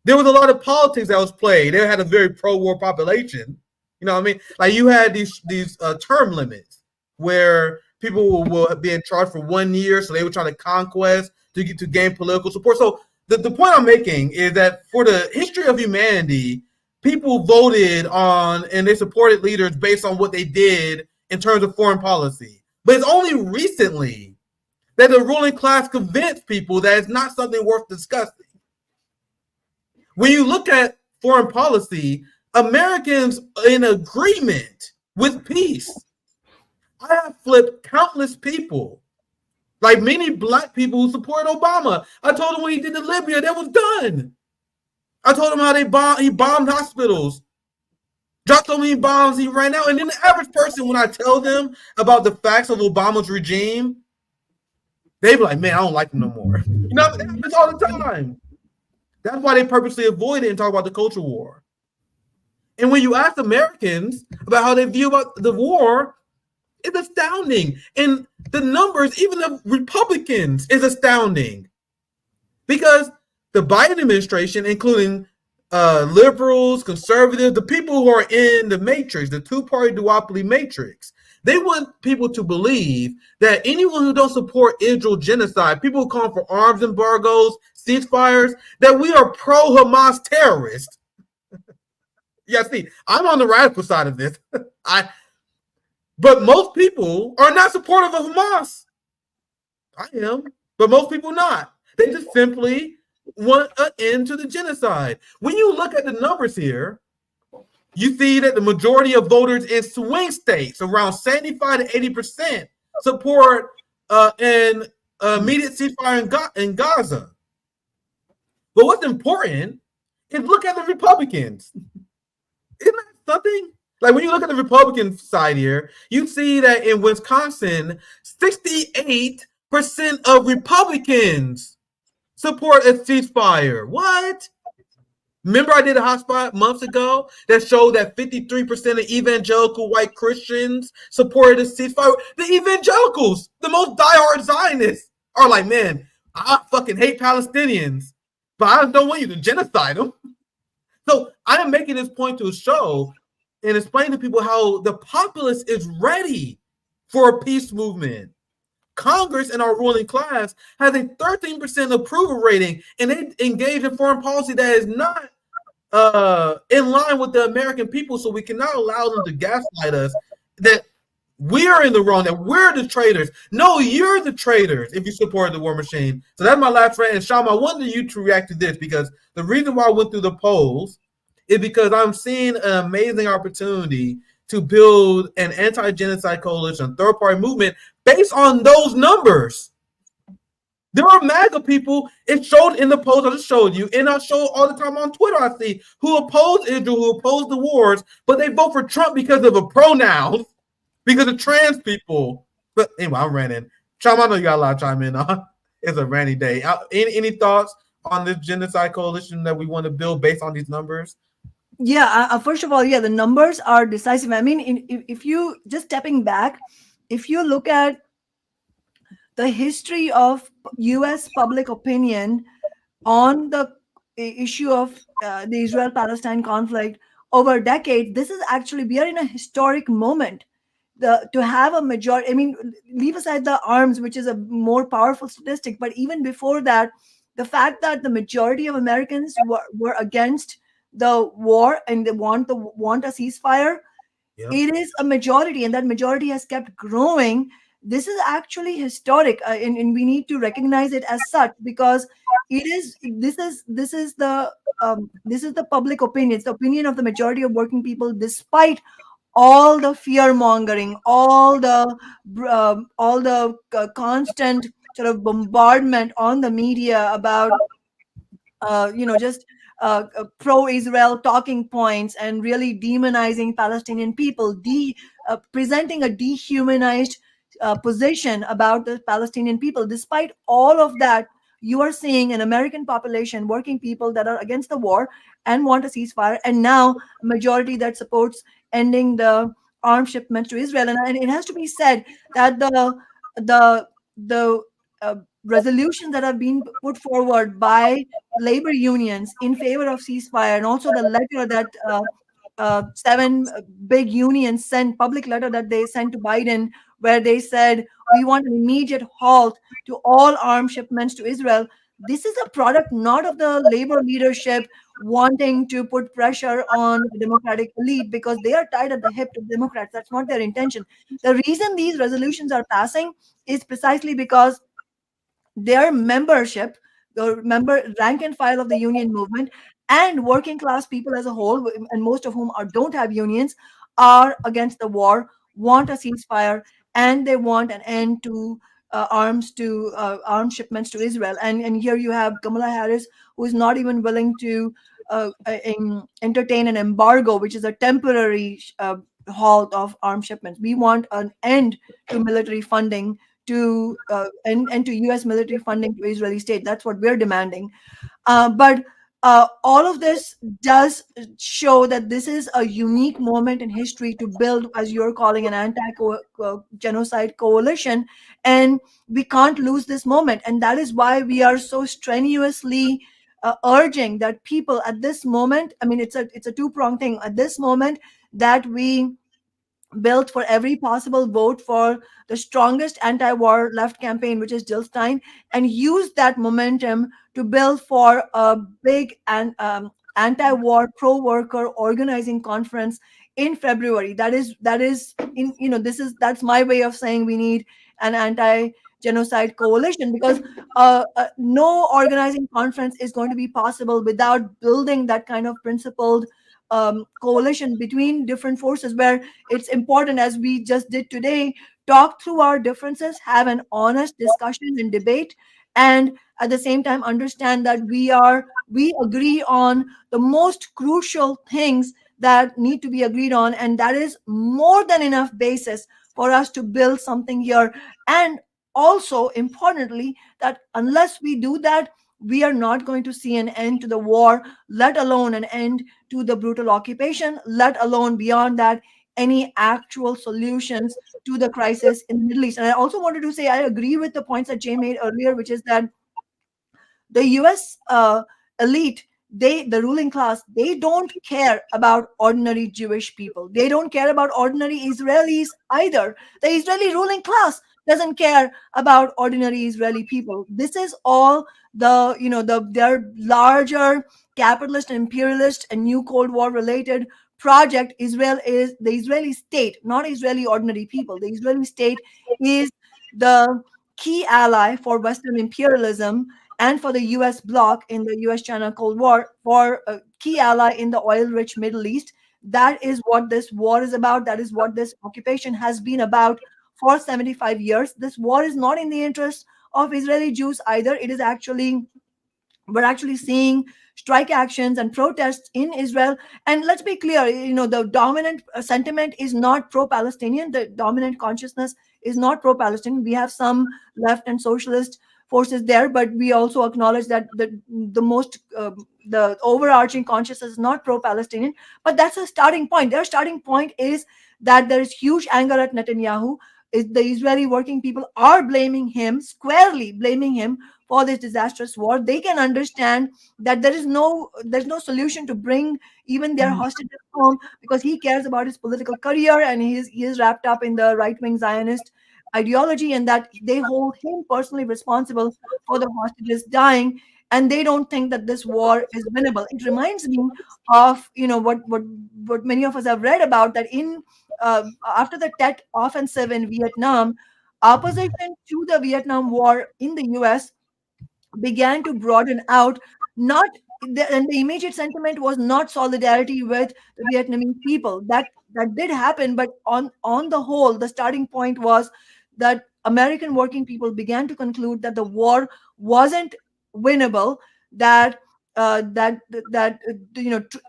there was a lot of politics that was played. They had a very pro-war population. You know what I mean? Like you had these term limits where people will be in charge for 1 year, so they were trying to conquest to gain political support. So the point I'm making is that for the history of humanity, people voted on and they supported leaders based on what they did in terms of foreign policy. But it's only recently that the ruling class convinced people that it's not something worth discussing. When you look at foreign policy, Americans in agreement with peace. I have flipped countless people, like many black people who support Obama. I told them when he did the Libya, that was done. I told them how he bombed hospitals, dropped so many bombs he ran out. And then the average person, when I tell them about the facts of Obama's regime, they be like, man, I don't like him no more. You know, it happens all the time. That's why they purposely avoid it and talk about the culture war. And when you ask Americans about how they view about the war, it's astounding. And the numbers, even of Republicans, is astounding. Because the Biden administration, including liberals, conservatives, the people who are in the matrix, the two-party duopoly matrix, they want people to believe that anyone who don't support Israel genocide, people who call for arms embargoes, ceasefires, that we are pro-Hamas terrorists. Yeah, see, I'm on the radical side of this. But most people are not supportive of Hamas. I am, but most people not. They just simply want an end to the genocide. When you look at the numbers here, you see that the majority of voters in swing states, around 75 to 80%, support an immediate ceasefire in Gaza. But what's important is look at the Republicans. Isn't that something? Like when you look at the Republican side here, you see that in Wisconsin, 68% of Republicans support a ceasefire. What? Remember I did a hotspot months ago that showed that 53% of evangelical white Christians supported a ceasefire. The evangelicals, the most diehard Zionists, are like, man, I fucking hate Palestinians, but I don't want you to genocide them. So I am making this point to show and explain to people how the populace is ready for a peace movement. Congress and our ruling class has a 13% approval rating, and they engage in foreign policy that is not in line with the American people. So we cannot allow them to gaslight us that we are in the wrong, that we're the traitors. No, you're the traitors if you support the war machine. So that's my last rant. And Kshama, I wanted you to react to this because the reason why I went through the polls is because I'm seeing an amazing opportunity to build an anti-genocide coalition, third-party movement based on those numbers. There are MAGA people, it showed in the polls I just showed you, and I show all the time on Twitter, I see, who oppose Israel, who oppose the wars, but they vote for Trump because of a pronoun, because of trans people. But anyway, I'm ranting. Kshama, I know you got a lot to chime in on. It's a rainy day. Any thoughts on this genocide coalition that we want to build based on these numbers? Yeah, first of all, yeah, the numbers are decisive. I mean, if you just stepping back, if you look at the history of U.S. public opinion on the issue of the Israel-Palestine conflict over decades, this is actually, we are in a historic moment. To have a majority, I mean, leave aside the arms, which is a more powerful statistic, but even before that, the fact that the majority of Americans were against the war and they want a ceasefire, Yep. It is a majority, and that majority has kept growing. This is actually historic, and we need to recognize it as such, because this is the public opinion. It's the opinion of the majority of working people, despite all the fear mongering, all the constant sort of bombardment on the media about just pro-Israel talking points and really demonizing Palestinian people, presenting a dehumanized position about the Palestinian people. Despite all of that, you are seeing an American population, working people that are against the war and want a ceasefire, and now a majority that supports ending the arms shipments to Israel. And it has to be said that the the resolutions that have been put forward by labor unions in favor of ceasefire, and also the letter that seven big unions sent, public letter that they sent to Biden, where they said we want an immediate halt to all arms shipments to Israel. This is a product not of the labor leadership wanting to put pressure on the Democratic elite because they are tied at the hip to Democrats. That's not their intention. The reason these resolutions are passing is precisely because their membership, the member rank and file of the union movement, and working class people as a whole, and most of whom don't have unions, are against the war, want a ceasefire, and they want an end to arms shipments to Israel. And here you have Kamala Harris, who is not even willing to entertain an embargo, which is a temporary halt of arms shipments. We want an end to military funding and to U.S. military funding to Israeli state. That's what we're demanding. But all of this does show that this is a unique moment in history to build, as you're calling, an anti-genocide coalition, and we can't lose this moment. And that is why we are so strenuously urging that people at this moment. I mean, it's a two-pronged thing. At this moment, that we built for every possible vote for the strongest anti-war left campaign, which is Jill Stein, and use that momentum to build for a big and anti-war pro-worker organizing conference in February. That is in that's my way of saying we need an anti-genocide coalition, because no organizing conference is going to be possible without building that kind of principled coalition between different forces, where it's important, as we just did today, talk through our differences, have an honest discussion and debate, and at the same time understand that we agree on the most crucial things that need to be agreed on, and that is more than enough basis for us to build something here. And also importantly, that unless we do that, we are not going to see an end to the war, let alone an end to the brutal occupation, let alone beyond that any actual solutions to the crisis in the Middle East. And I also wanted to say I agree with the points that Jay made earlier, which is that the US elite, the ruling class, they don't care about ordinary Jewish people. They don't care about ordinary Israelis either. The Israeli ruling class doesn't care about ordinary Israeli people. This is all their larger capitalist, imperialist, and new Cold War related project. Israel is the Israeli state, not Israeli ordinary people. The Israeli state is the key ally for Western imperialism and for the US bloc in the US China Cold War, for a key ally in the oil rich Middle East. That is what this war is about. That is what this occupation has been about for 75 years. This war is not in the interest of Israeli Jews either. We're actually seeing strike actions and protests in Israel. And let's be clear, the dominant sentiment is not pro-Palestinian. The dominant consciousness is not pro-Palestinian. We have some left and socialist forces there, but we also acknowledge that the overarching consciousness is not pro-Palestinian. But that's a starting point. Their starting point is that there is huge anger at Netanyahu. The Israeli working people are squarely blaming him for this disastrous war. They can understand that there's no solution to bring even their hostages home, because he cares about his political career and he is wrapped up in the right-wing Zionist ideology, and that they hold him personally responsible for the hostages dying, and they don't think that this war is winnable. It reminds me of what many of us have read about, that in after the Tet offensive in Vietnam, opposition to the Vietnam War in the US began to broaden out. And the immediate sentiment was not solidarity with the Vietnamese people. That did happen, but on the whole, the starting point was that American working people began to conclude that the war wasn't winnable, that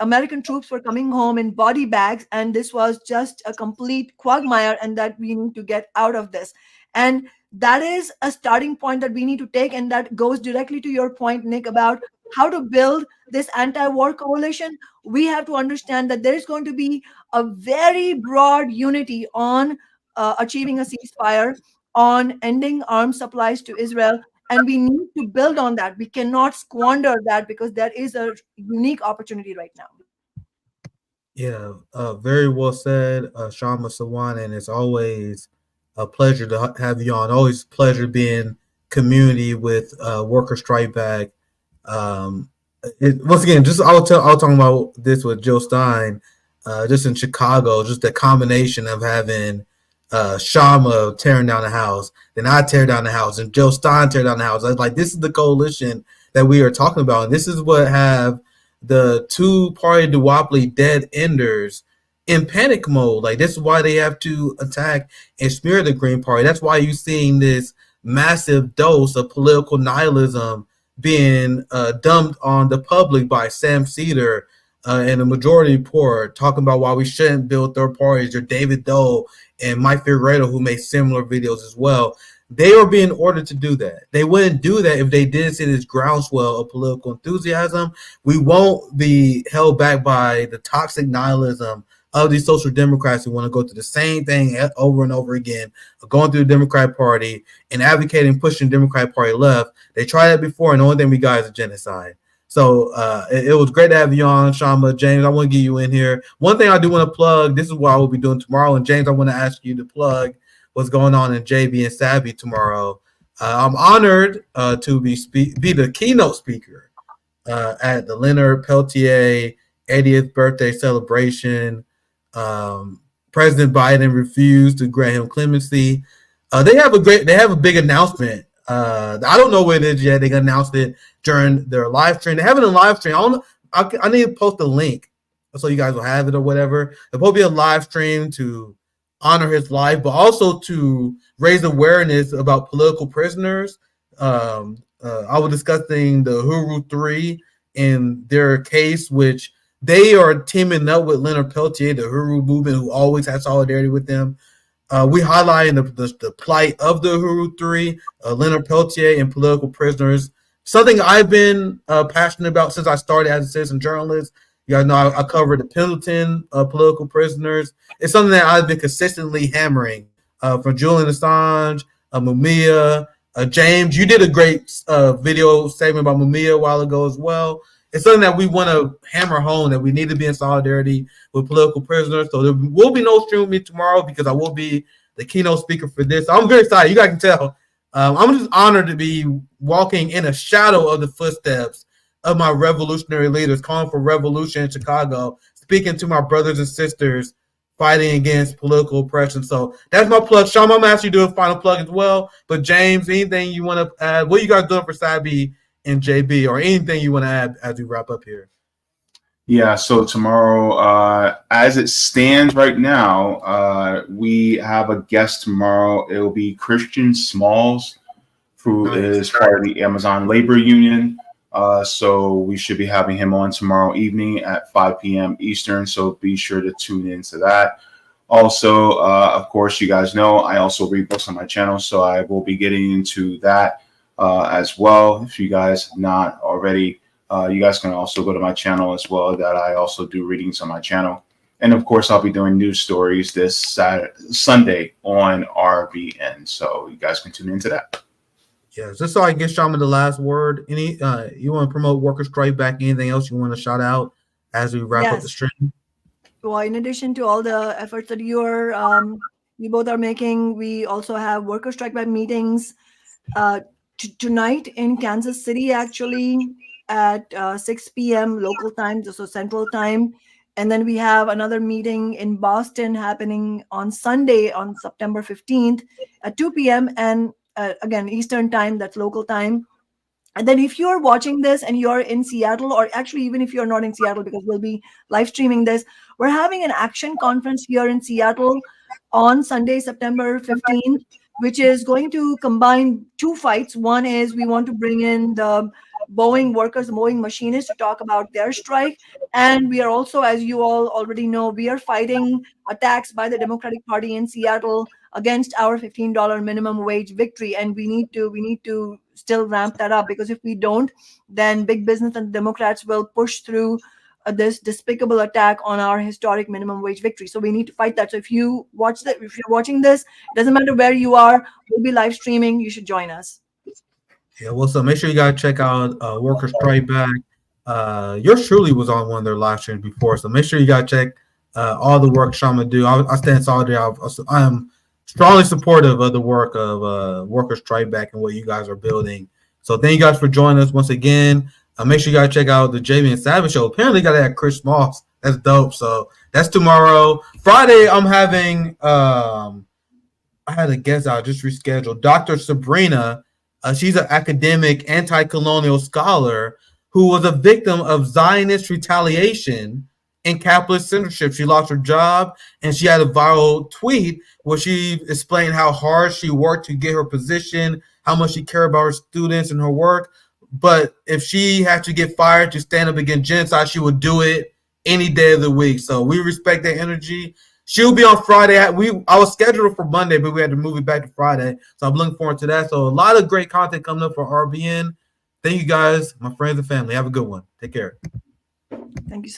American troops were coming home in body bags, and this was just a complete quagmire, and that we need to get out of this. And that is a starting point that we need to take, and that goes directly to your point, Nick, about how to build this anti-war coalition. We have to understand that there is going to be a very broad unity on achieving a ceasefire, on ending arms supplies to Israel, and we need to build on that. We cannot squander that, because there is a unique opportunity right now. Yeah, very well said, Kshama, Sawant, and it's always a pleasure to have you on. Always a pleasure being community with Worker Strike Back. Once again, I was talking about this with Jill Stein, just in Chicago, just the combination of having Kshama tearing down the house, then I tear down the house, and Jill Stein tear down the house. I was like, this is the coalition that we are talking about, and this is what have the two-party duopoly dead enders in panic mode. Like, this is why they have to attack and smear the Green Party. That's why you're seeing this massive dose of political nihilism being dumped on the public by Sam Cedar and the Majority Report, talking about why we shouldn't build third parties, or David Doe and Mike Figueredo, who made similar videos as well. They are being ordered to do that. They wouldn't do that if they didn't see this groundswell of political enthusiasm. We won't be held back by the toxic nihilism of these social democrats who want to go through the same thing over and over again, going through the Democratic Party and advocating, pushing the Democratic Party left. They tried that before, and the only thing we got is a genocide. So it was great to have you on, Kshama. James, I want to get you in here. One thing I do want to plug, this is what I will be doing tomorrow, and James, I want to ask you to plug what's going on in JB and Savvy tomorrow. I'm honored to be the keynote speaker at the Leonard Peltier 80th birthday celebration. President Biden refused to grant him clemency. They have a big announcement. I don't know what it is yet. They announced it during their live stream. They have it in live stream. I need to post a link so you guys will have it or whatever. There'll probably be a live stream to honor his life, but also to raise awareness about political prisoners. I was discussing the Huru 3 and their case, which they are teaming up with Leonard Peltier, the Huru movement, who always has solidarity with them. We highlighting the plight of the Huru 3, Leonard Peltier, and political prisoners. Something I've been passionate about since I started as a citizen journalist. You guys know I covered the Pendleton political prisoners. It's something that I've been consistently hammering from Julian Assange, Mumia, James. You did a great video segment about Mumia a while ago as well. It's something that we want to hammer home, that we need to be in solidarity with political prisoners. So there will be no stream with me tomorrow because I will be the keynote speaker for this. So I'm very excited. You guys can tell. I'm just honored to be walking in a shadow of the footsteps of my revolutionary leaders, calling for revolution in Chicago, speaking to my brothers and sisters fighting against political oppression. So that's my plug. Kshama, I'm going to ask you to do a final plug as well. But James, anything you want to add? What are you guys doing for Sabi and JB, or anything you want to add as we wrap up here? Yeah, so tomorrow, as it stands right now, we have a guest tomorrow. It will be Christian Smalls, who is part of the Amazon Labor Union. So we should be having him on tomorrow evening at 5 p.m. Eastern. So be sure to tune into that. Also, of course, you guys know I also read books on my channel, so I will be getting into that as well. If you guys have not already, you guys can also go to my channel as well, that I also do readings on my channel. And of course, I'll be doing news stories this Sunday on RBN. So you guys can tune into that. Yeah, just so I can get Kshama the last word. Any you want to promote Worker Strike Back? Anything else you want to shout out as we wrap up the stream? Well, in addition to all the efforts that you both are making, we also have Worker Strike Back meetings tonight in Kansas City, actually at 6 p.m. local time, so Central Time. And then we have another meeting in Boston happening on Sunday on September 15th at 2 p.m. and again, Eastern Time, that's local time. And then if you're watching this and you're in Seattle, or actually even if you're not in Seattle, because we'll be live streaming this, we're having an action conference here in Seattle on Sunday, September 15th, which is going to combine two fights. One is we want to bring in the Boeing workers, the Boeing machinists, to talk about their strike. And we are also, as you all already know, we are fighting attacks by the Democratic Party in Seattle against our $15 minimum wage victory. And we need to still ramp that up, because if we don't, then big business and Democrats will push through this despicable attack on our historic minimum wage victory. So we need to fight that. So if you're watching this, it doesn't matter where you are, we'll be live streaming. You should join us. Yeah, well, so make sure you guys check out Workers Strike Back. Yours truly was on one of their live streams before, so make sure you guys check all the work Kshama do. I stand solidarity. I am strongly supportive of the work of Workers Strike Back and what you guys are building. So thank you guys for joining us once again. Make sure you guys check out the Jamie and Savage show. Apparently, got to have Chris Moss. That's dope. So that's tomorrow. Friday, I'm having I had a guest out, just rescheduled. Dr. Sabrina. She's an academic anti-colonial scholar who was a victim of Zionist retaliation and capitalist censorship. She lost her job, and she had a viral tweet where she explained how hard she worked to get her position, how much she cared about her students and her work. But if she had to get fired to stand up against genocide, she would do it any day of the week. So we respect that energy. She'll be on Friday. I was scheduled for Monday, but we had to move it back to Friday. So I'm looking forward to that. So a lot of great content coming up for RBN. Thank you guys, my friends and family. Have a good one. Take care. Thank you so